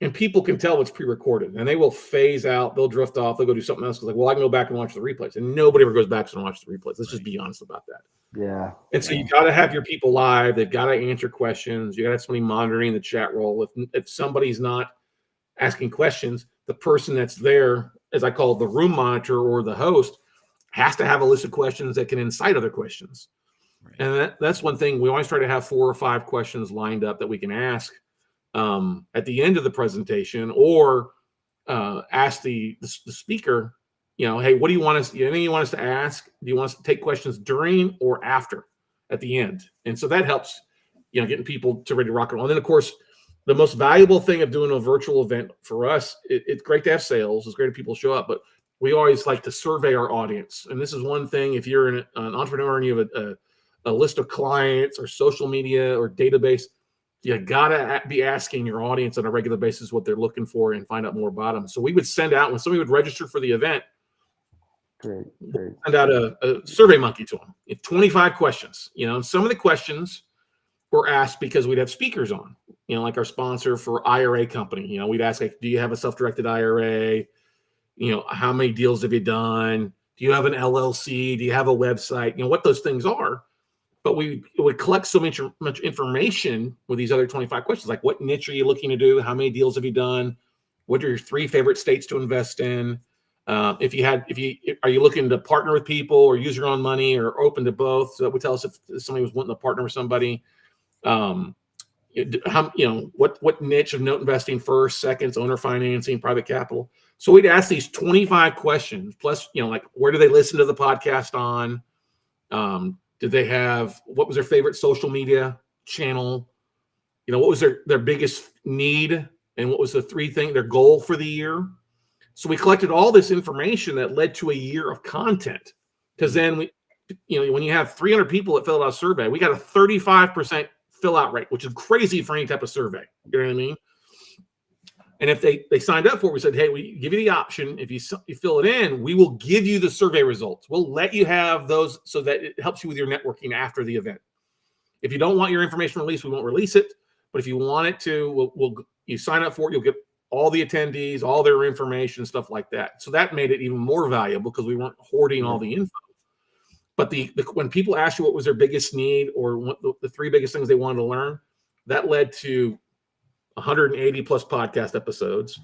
D: and people can tell what's pre-recorded and they will phase out. They'll drift off. They'll go do something else. Because I can go back and watch the replays. And nobody ever goes back and watch the replays. Let's just be honest about that.
A: Yeah.
D: And so you got to have your people live. They've got to answer questions. You got to have somebody monitoring the chat roll. If somebody's not asking questions, the person that's there, as I call it, the room monitor or the host, has to have a list of questions that can incite other questions. Right. And that's one thing. We always try to have 4 or 5 questions lined up that we can ask at the end of the presentation, or ask the speaker. Hey, what do you want us? Anything you want us to ask? Do you want us to take questions during or after at the end? And so that helps, getting people to ready to rock and roll. And then, of course, the most valuable thing of doing a virtual event for us, it's great to have sales. It's great if people show up, but we always like to survey our audience. And this is one thing, if you're an entrepreneur and you have a list of clients or social media or database, you got to be asking your audience on a regular basis what they're looking for and find out more about them. So we would send out, when somebody would register for the event,
A: Great.
D: Send out a survey monkey to them. 25 questions. Some of the questions were asked because we'd have speakers on. Like our sponsor for IRA company. We'd ask, like, do you have a self-directed IRA? How many deals have you done? Do you have an LLC? Do you have a website? What those things are. But we would collect so much information with these other 25 questions. Like, what niche are you looking to do? How many deals have you done? What are your 3 favorite states to invest in? Are you looking to partner with people or use your own money or open to both? So that would tell us if somebody was wanting to partner with somebody. What niche of note investing, first, seconds, owner financing, private capital. So we'd ask these 25 questions plus, like, where do they listen to the podcast on? Did they have, what was their favorite social media channel? What was their biggest need? And what was their goal for the year? So we collected all this information that led to a year of content. Because then when you have 300 people that filled out a survey, we got a 35% fill out rate, which is crazy for any type of survey. You know what I mean? And if they signed up for it, we said, hey, we give you the option. If you fill it in, we will give you the survey results. We'll let you have those so that it helps you with your networking after the event. If you don't want your information released, we won't release it. But if you want it to, you sign up for it, you'll get all the attendees, all their information, stuff like that. So that made it even more valuable because we weren't hoarding all the info. But when people ask you what was their biggest need or what the 3 biggest things they wanted to learn, that led to 180 plus podcast episodes.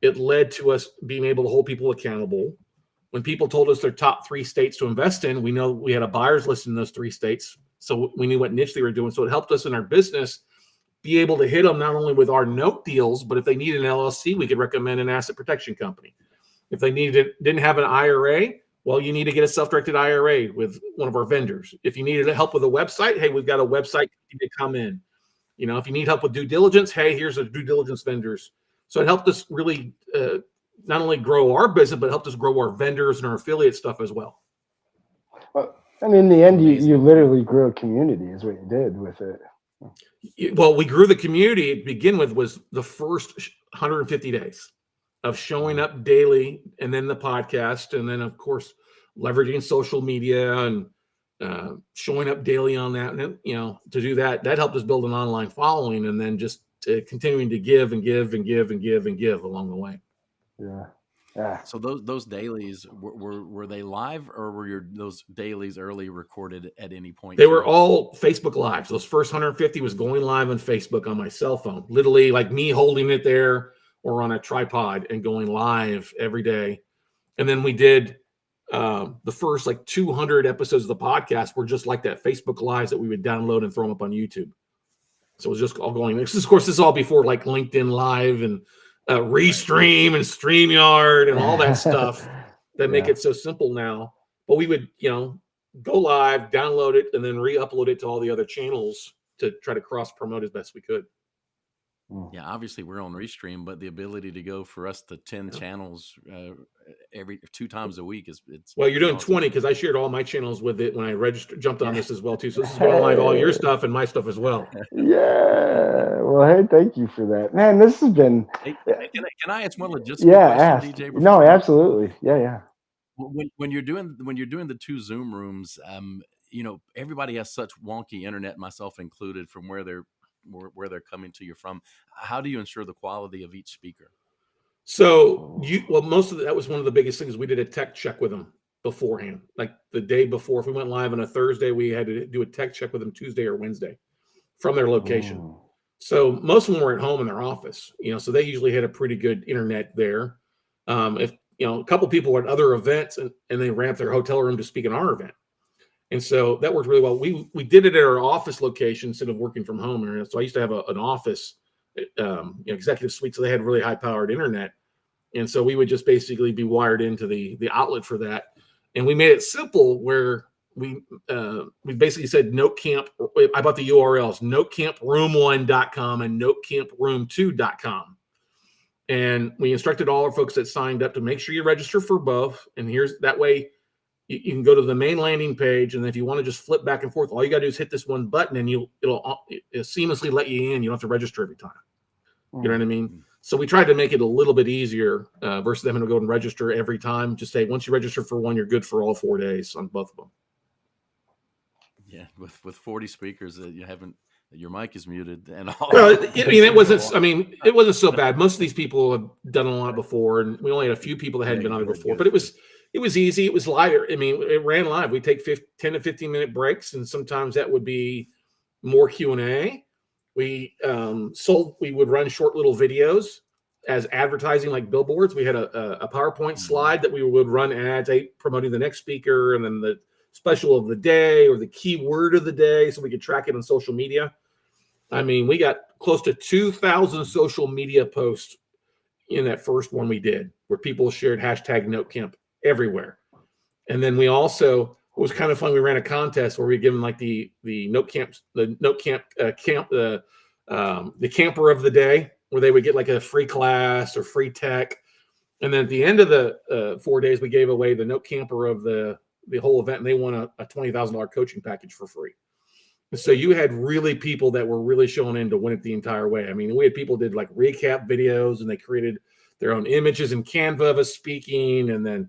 D: It led to us being able to hold people accountable. when people told us their top 3 states to invest in, we know we had a buyer's list in those 3 states. So we knew what niche they were doing. So it helped us in our business be able to hit them not only with our note deals, but if they need an LLC, we could recommend an asset protection company. If they didn't have an IRA, well, you need to get a self-directed IRA with one of our vendors. If you needed help with a website, hey, we've got a website to come in. If you need help with due diligence, hey, here's a due diligence vendors. So it helped us really not only grow our business, but helped us grow our vendors and our affiliate stuff as well.
A: In the end, you literally grew a community is what you did with it.
D: Well, we grew the community to begin with was the first 150 days of showing up daily, and then the podcast, and then, of course, leveraging social media and showing up daily on that. And, to do that helped us build an online following, and then just continuing to give and give and give and give and give along the way.
A: Yeah.
B: So those dailies were they live, or were those dailies early recorded at any point?
D: They were all Facebook Lives. Those first 150 was going live on Facebook on my cell phone, literally like me holding it there or on a tripod and going live every day. And then we did the first like 200 episodes of the podcast were just like that, Facebook Lives that we would download and throw them up on YouTube. So it was just all going. Of course, this is all before like LinkedIn Live and Restream and StreamYard and all that stuff that make it so simple now. But we would, go live, download it, and then re-upload it to all the other channels to try to cross-promote as best we could.
B: Yeah, obviously we're on Restream, but the ability to go for us to 10 channels every 2 times a week it's
D: well, you're doing awesome. 20 because I shared all my channels with it when I jumped on this as well too. So this is going live all your stuff and my stuff as well.
A: Yeah. Well, hey, thank you for that, man. This has been.
B: Hey, can I ask one logistical question, DJ?
A: No, absolutely. Yeah.
B: When you're doing the 2 Zoom rooms, everybody has such wonky internet, myself included, from where they're coming to you from. How do you ensure the quality of each speaker?
D: So most of that was one of the biggest things. We did a tech check with them beforehand, like the day before. If we went live on a Thursday, we had to do a tech check with them Tuesday or Wednesday from their location. So most of them were at home in their office, so they usually had a pretty good internet there. If a couple people were at other events and they ramped their hotel room to speak in our event. And so that worked really well. We did it at our office location instead of working from home. So I used to have an office, executive suite, so they had really high-powered internet. And so we would just basically be wired into the outlet for that. And we made it simple where we basically said Note Camp. I bought the URLs, notecamproom1.com and notecamproom2.com. And we instructed all our folks that signed up to make sure you register for both. And that way, you can go to the main landing page, and if you want to just flip back and forth, all you got to do is hit this one button, and it'll seamlessly let you in. You don't have to register every time. You know what I mean? So we tried to make it a little bit easier versus them to go and register every time. Just say once you register for one, you're good for all 4 days on both of them.
B: Yeah, with 40 speakers, your mic is muted and all.
D: Well, it wasn't so bad. Most of these people have done a lot before, and we only had a few people that hadn't been on it before. But it was easy. It was lighter. It ran live. We take 10 to 15 minute breaks, and sometimes that would be more Q&A. We would run short little videos as advertising, like billboards. We had a PowerPoint slide that we would run ads promoting the next speaker, and then the special of the day or the key word of the day, so we could track it on social media. We got close to 2,000 social media posts in that first one we did, where people shared #NoteCamp everywhere. And then we also, it was kind of fun, we ran a contest where we give them like the camper of the day, where they would get like a free class or free tech. And then at the end of the 4 days, we gave away the Note Camper of the whole event, and they won a $20,000 coaching package for free. So you had really people that were really showing in to win it the entire way. We had people did like recap videos, and they created their own images in Canva of us speaking, and then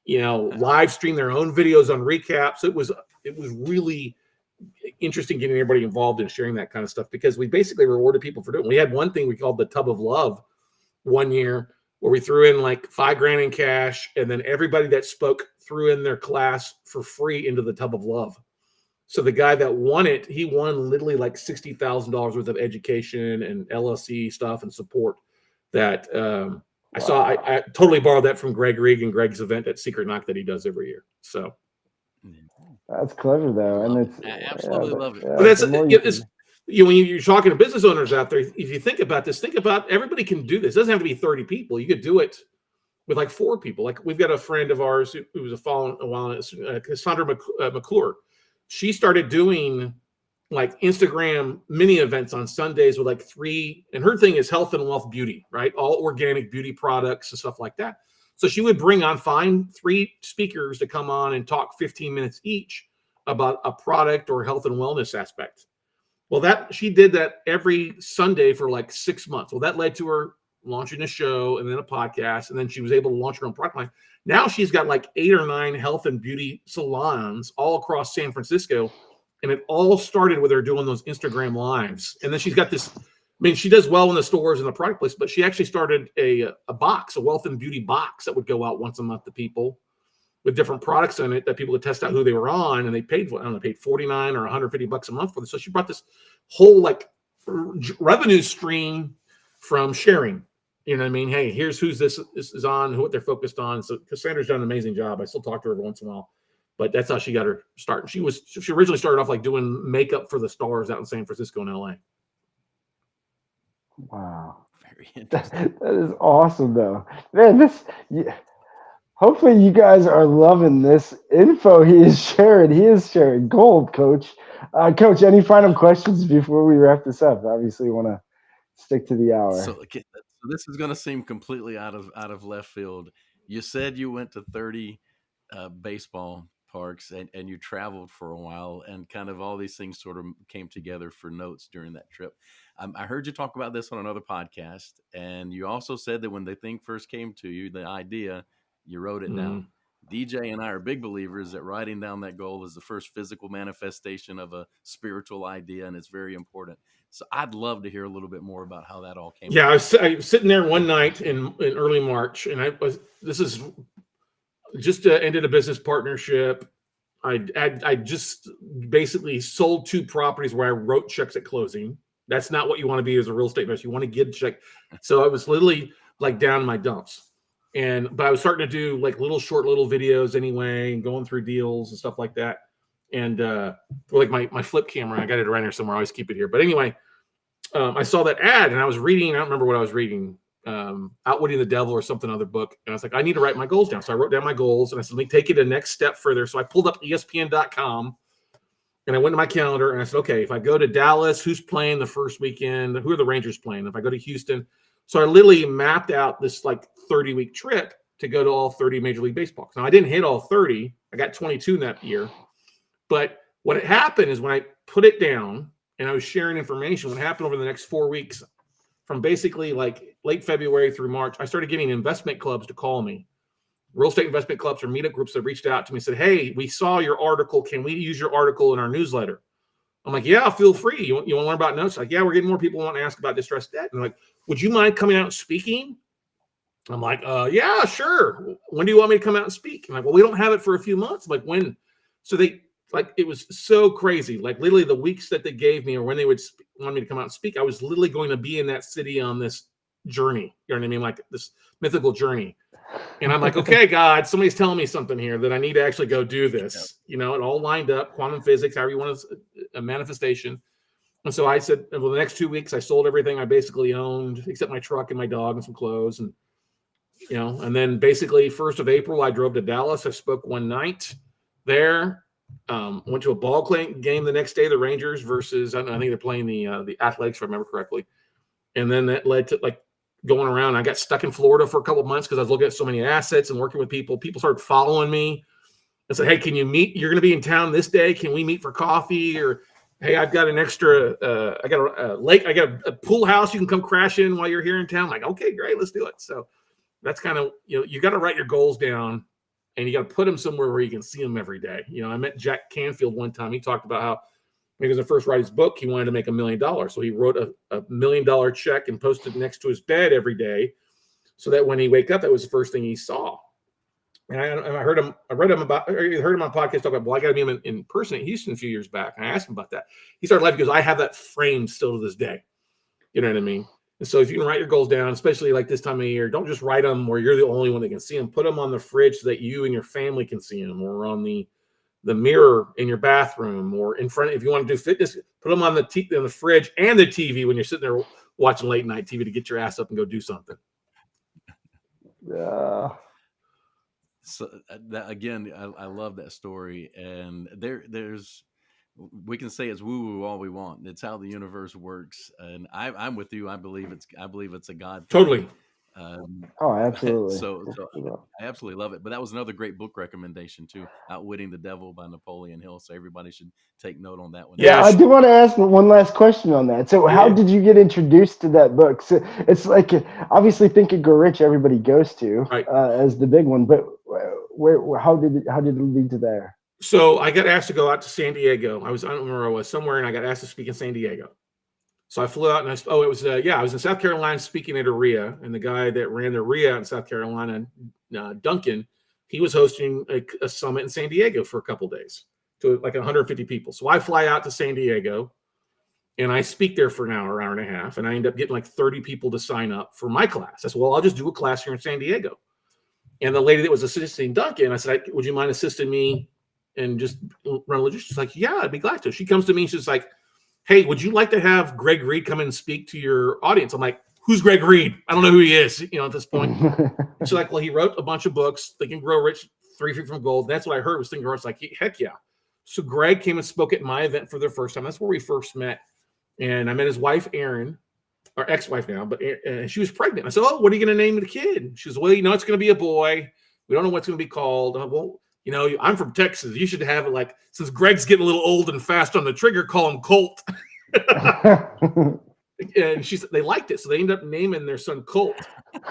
D: live stream their own videos on recaps. It was really interesting getting everybody involved in sharing that kind of stuff, because we basically rewarded people for doing it. We had one thing we called the Tub of Love one year, where we threw in like $5,000 in cash, and then everybody that spoke threw in their class for free into the Tub of Love. So the guy that won it, he won literally like $60,000 worth of education and LLC stuff and support that I totally borrowed that from Greg Reig and Greg's event at Secret Knock that he does every year. So
A: that's clever though, and it's
B: I absolutely love it.
D: But that's when you're talking to business owners out there. If you think about this, think about everybody can do this. It doesn't have to be 30 people. You could do it with like 4 people. Like we've got a friend of ours who was a while, Cassandra McClure. She started doing like Instagram mini events on Sundays with like 3, and her thing is health and wealth beauty, right? All organic beauty products and stuff like that. So she would find 3 speakers to come on and talk 15 minutes each about a product or health and wellness aspect. Well, she did that every Sunday for like 6 months. Well, that led to her launching a show and then a podcast, and then she was able to launch her own product line. Now she's got like 8 or 9 health and beauty salons all across San Francisco, and it all started with her doing those Instagram lives. And then she's got this. I mean, she does well in the stores and the product place, but she actually started a box, a wealth and beauty box that would go out once a month to people with different products in it that people could test out who they were on, and they paid for. I don't know, paid $49 or $150 a month for this. So she brought this whole like revenue stream from sharing. You know what I mean? Hey, here's who's this is on, what they're focused on. So Cassandra's done an amazing job. I still talk to her every once in a while, but that's how she got her start. She originally started off like doing makeup for the stars out in San Francisco and LA.
A: Wow.
B: Very interesting.
A: That is awesome though. Man, hopefully you guys are loving this info he is sharing. He is sharing gold, Coach. Coach, any final questions before we wrap this up? Obviously, you want to stick to the hour.
B: So this is going to seem completely out of left field. You said you went to 30 baseball parks and you traveled for a while, and kind of all these things sort of came together for notes during that trip. I heard you talk about this on another podcast, and you also said that when the thing first came to you, the idea, you wrote it down. DJ and I are big believers that writing down that goal is the first physical manifestation of a spiritual idea, and it's very important. So I'd love to hear a little bit more about how that all came.
D: Yeah, I was sitting there one night in early March, and this is just ended a business partnership. I just basically sold 2 properties where I wrote checks at closing. That's not what you want to be as a real estate investor. You want to get a check. So I was literally like down in my dumps. But I was starting to do like short little videos anyway, and going through deals and stuff like that. And like my flip camera, I got it around here somewhere. I always keep it here. But anyway, I saw that ad and I was reading. I don't remember what I was reading. Outwitting the Devil or something, other book. And I was like, I need to write my goals down. So I wrote down my goals and I said, let me take it a next step further. So I pulled up ESPN.com and I went to my calendar and I said, okay, if I go to Dallas, who's playing the first weekend? Who are the Rangers playing? If I go to Houston. So I literally mapped out this like 30-week trip to go to all 30 Major League Baseball. Now I didn't hit all 30. I got 22 in that year. But what had happened is when I put it down and I was sharing information, what happened over the next 4 weeks, from basically like late February through March, I started getting investment clubs to call me. Real estate investment clubs or meetup groups that reached out to me and said, hey, we saw your article. Can we use your article in our newsletter? I'm like, yeah, feel free. You want to learn about notes? Like, yeah, we're getting more people wanting to ask about distressed debt. And they're like, would you mind coming out and speaking? I'm like, yeah, sure. When do you want me to come out and speak? I'm like, well, we don't have it for a few months. I'm like, when? So it was so crazy. Like literally the weeks that they gave me or when they would want me to come out and speak, I was literally going to be in that city on this journey. You know what I mean? Like this mythical journey. And I'm like, okay, God, somebody's telling me something here that I need to actually go do this. You know, it all lined up, quantum physics, however you want to, a manifestation. And so I said, well, the next 2 weeks, I sold everything I basically owned, except my truck and my dog and some clothes. And, you know, and then basically 1st of April, I drove to Dallas. I spoke one night there. Went to a ball game the next day, the Rangers versus, I think they're playing the Athletics, if I remember correctly. And then that led to like going around. I got stuck in Florida for a couple of months because I was looking at so many assets and working with people. People started following me and said, hey, can you meet? You're going to be in town this day. Can we meet for coffee? Or, hey, I've got an extra, I got a lake, I got a pool house. You can come crash in while you're here in town. I'm like, okay, great, let's do it. So that's kind of, you know, you got to write your goals down and you got to put them somewhere where you can see them every day. You know, I met Jack Canfield one time. He talked about how when he was the first write his book, he wanted to make $1 million. So he wrote a $1 million check and posted it next to his bed every day so that when he wake up, that was the first thing he saw. And I heard him on a podcast talk about, well, I got to meet him in person at Houston a few years back. And I asked him about that. He started laughing because I have that framed still to this day. You know what I mean? And so if you can write your goals down, especially like this time of year, don't just write them where you're the only one that can see them. Put them on the fridge so that you and your family can see them, or on the mirror in your bathroom, or in front. If you want to do fitness, put them on the fridge and the TV when you're sitting there watching late night TV to get your ass up and go do something.
A: Yeah.
B: So that, again, I love that story, and there's we can say it's woo-woo all we want. It's how the universe works, and I'm with you. I believe it's a God thing.
D: Totally.
A: Oh, absolutely.
B: So I absolutely love it. But that was another great book recommendation too, Outwitting the Devil by Napoleon Hill. So everybody should take note on that one.
A: Yeah, I do want to ask one last question on that. So how did you get introduced to that book? So it's like, obviously Think and Grow Rich, everybody goes to as the big one, but how did it lead to there?
D: So I got asked to go out to San Diego. I don't remember where I was, somewhere, and I got asked to speak in San Diego. So I flew out, and I was in South Carolina speaking at a RIA, and the guy that ran the RIA in South Carolina, Duncan, he was hosting a summit in San Diego for a couple of days to like 150 people. So I fly out to San Diego, and I speak there for an hour and a half, and I end up getting like 30 people to sign up for my class. I said, well, I'll just do a class here in San Diego. And the lady that was assisting Duncan, I said, would you mind assisting me and just run logistics? She's like, yeah, I'd be glad to. She comes to me, she's like, hey, would you like to have Greg Reed come in and speak to your audience? I'm like, who's Greg Reed? I don't know who he is, at this point. She's like, well, he wrote a bunch of books, Think and Grow Rich, 3 Feet from Gold. That's what I heard was Think and Grow Rich. Like, heck yeah. So Greg came and spoke at my event for the first time. That's where we first met. And I met his wife, Erin, or ex-wife now, but she was pregnant. I said, oh, what are you going to name the kid? She was, well, it's going to be a boy. We don't know what's going to be called. Well, I'm from Texas. You should have it like, since Greg's getting a little old and fast on the trigger, call him Colt. And they liked it. So they ended up naming their son Colt.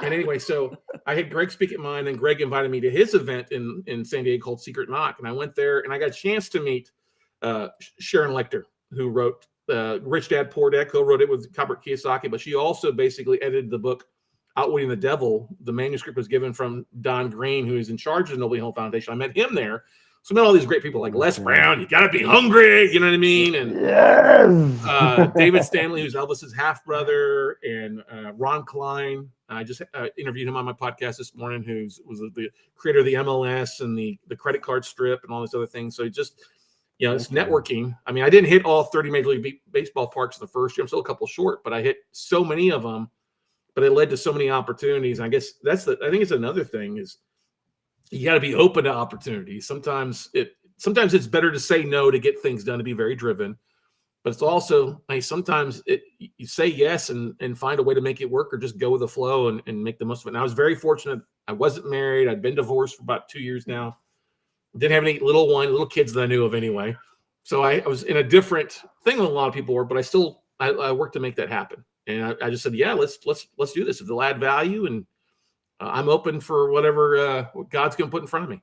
D: And anyway, so I had Greg speak at mine, and Greg invited me to his event in San Diego called Secret Knock. And I went there, and I got a chance to meet Sharon Lechter, who wrote Rich Dad, Poor Dad, co-wrote it with Robert Kiyosaki, but she also basically edited the book Outwitting the Devil. The manuscript was given from Don Green, who is in charge of the Noble Hill Foundation. I met him there. So I met all these great people like Les Brown. You got to be hungry. You know what I mean? And
A: yes.
D: David Stanley, who's Elvis's half brother, and Ron Klein. I just interviewed him on my podcast this morning, who was the creator of the MLS and the credit card strip and all these other things. So just, it's networking. I mean, I didn't hit all 30 Major League Baseball parks in the first year. I'm still a couple short, but I hit so many of them. But it led to so many opportunities. I guess I think it's another thing is you got to be open to opportunities. Sometimes it's better to say no to get things done, to be very driven. But it's also, sometimes you say yes and find a way to make it work, or just go with the flow and make the most of it. And I was very fortunate. I wasn't married. I'd been divorced for about 2 years now. Didn't have any little kids that I knew of anyway. So I was in a different thing than a lot of people were, but I worked to make that happen. And I just said, yeah, let's do this. If they'll add value, and I'm open for whatever God's going to put in front of me.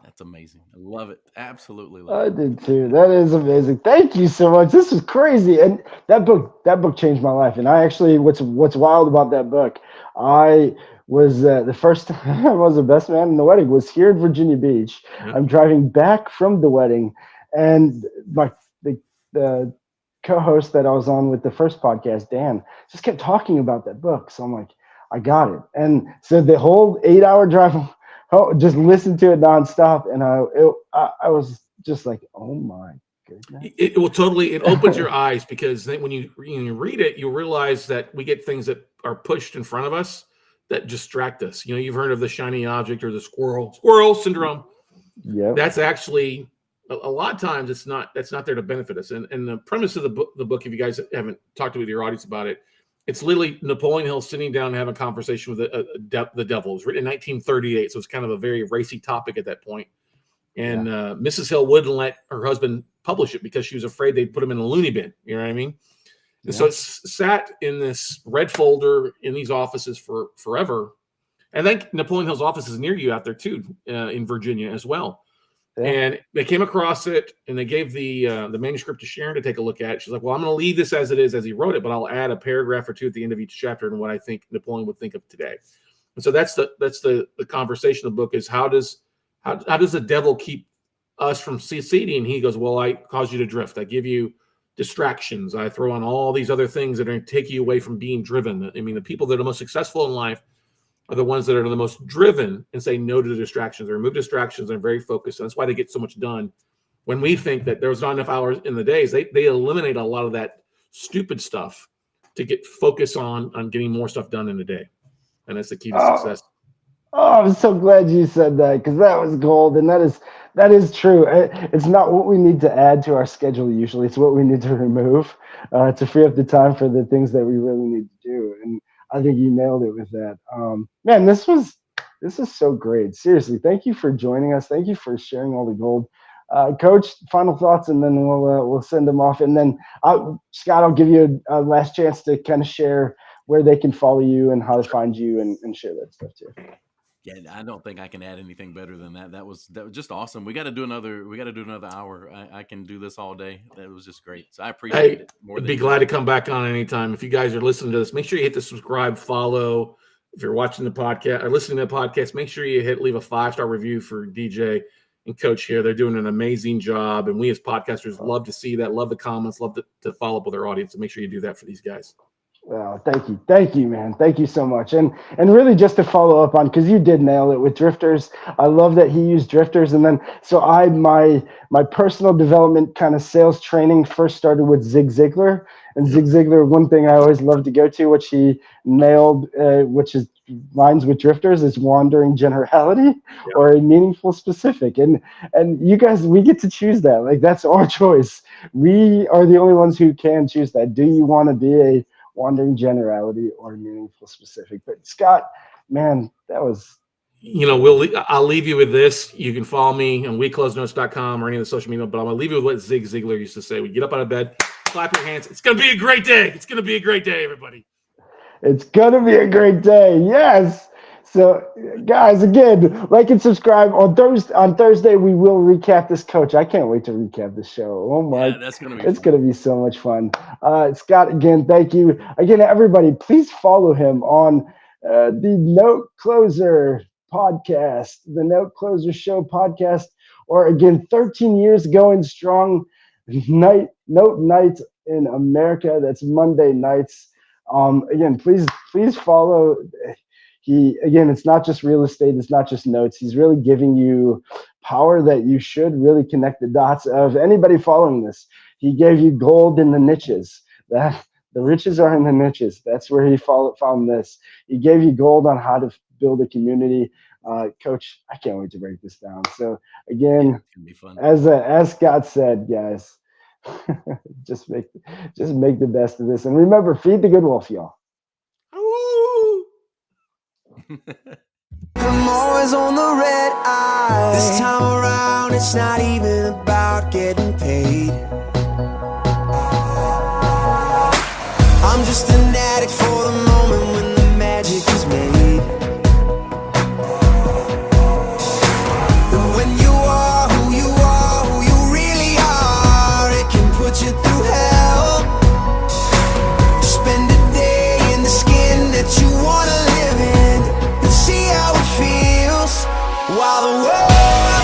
B: That's amazing. I love it. Absolutely love it.
A: I did too. That is amazing. Thank you so much. This is crazy. And that book changed my life. And I actually, what's wild about that book, I was the first time I was the best man in the wedding was here in Virginia Beach. Yeah. I'm driving back from the wedding, and the co-host that I was on with the first podcast, Dan, just kept talking about that book. So I'm like, I got it. And so the whole 8-hour drive, just listened to it nonstop. And I was just like, oh my goodness.
D: It will totally, it opens your eyes, because then when you read it, you realize that we get things that are pushed in front of us that distract us. You've heard of the shiny object or the squirrel syndrome.
A: Yeah.
D: That's actually, a lot of times that's not there to benefit us. And the premise of the book, if you guys haven't talked with your audience about it, it's literally Napoleon Hill sitting down and having a conversation with the devil. It was written in 1938, so it's kind of a very racy topic at that point. And Mrs. Hill wouldn't let her husband publish it because she was afraid they'd put him in a loony bin. You know what I mean? And so it's sat in this red folder in these offices for forever. And then Napoleon Hill's office is near you out there too, in Virginia as well. Yeah. And they came across it, and they gave the manuscript to Sharon to take a look at. She's like, well, I'm going to leave this as it is, as he wrote it, but I'll add a paragraph or two at the end of each chapter and what I think Napoleon would think of today. And so that's the conversation of the book is how does the devil keep us from succeeding? He goes, well, I cause you to drift. I give you distractions. I throw on all these other things that are going to take you away from being driven. I mean, the people that are most successful in life are the ones that are the most driven and say no to the distractions. They remove distractions and are very focused. And that's why they get so much done. When we think that there's not enough hours in the days, they eliminate a lot of that stupid stuff to get focus on getting more stuff done in a day. And that's the key to success.
A: Oh, I'm so glad you said that, because that was gold, and that is true. It's not what we need to add to our schedule usually; it's what we need to remove to free up the time for the things that we really need to do. And I think you nailed it with that. Man, this is so great. Seriously, thank you for joining us. Thank you for sharing all the gold. Coach, final thoughts, and then we'll send them off. And then Scott, I'll give you a last chance to kind of share where they can follow you and how to find you and share that stuff too.
B: Yeah, I don't think I can add anything better than that. That was just awesome. We got to do another hour. I can do this all day. That was just great. So I appreciate it.
D: I'd be glad to come back on anytime. If you guys are listening to this, make sure you hit the subscribe, follow. If you're watching the podcast or listening to the podcast, make sure you leave a 5-star review for DJ and Coach here. They're doing an amazing job. And we as podcasters love to see that, love the comments, love to follow up with our audience. So make sure you do that for these guys.
A: Well, thank you, man. Thank you so much. And really, just to follow up on, because you did nail it with drifters. I love that he used drifters. And then, so my personal development kind of sales training first started with Zig Ziglar. And Zig Ziglar, one thing I always love to go to, which he nailed, which is lines with drifters, is wandering generality or a meaningful specific. And you guys, we get to choose that. Like, that's our choice. We are the only ones who can choose that. Do you want to be a wandering generality or meaningful specific? But Scott, man, that was,
D: I'll leave you with this. You can follow me on WeCloseNotes.com or any of the social media, but I'm going to leave you with what Zig Ziglar used to say. We get up out of bed, clap your hands. It's going to be a great day. It's going to be a great day, everybody.
A: It's going to be a great day. Yes. So, guys, again, like and subscribe. On Thursday, we will recap this, Coach. I can't wait to recap this show. Oh my!
B: Yeah, that's gonna be.
A: It's going to be so much fun. Scott, again, thank you. Again, everybody, please follow him on the Note Closer podcast, the Note Closer Show podcast, or again, 13 years going strong. Note Night in America. That's Monday nights. Again, please follow. It's not just real estate. It's not just notes. He's really giving you power that you should really connect the dots of anybody following this. He gave you gold in the niches. That the riches are in the niches. That's where he found this. He gave you gold on how to build a community. Coach, I can't wait to break this down. So again,
B: it's gonna be fun.
A: As Scott said, guys, just make the best of this. And remember, feed the good wolf, y'all.
C: I'm always on the red eye. This time around, it's not even about getting paid. I'm just an addict for the moment when the magic is made. And when you are who you really are, it can put you through hell. Spend a day in the skin that you wanna live in. See how it feels while the world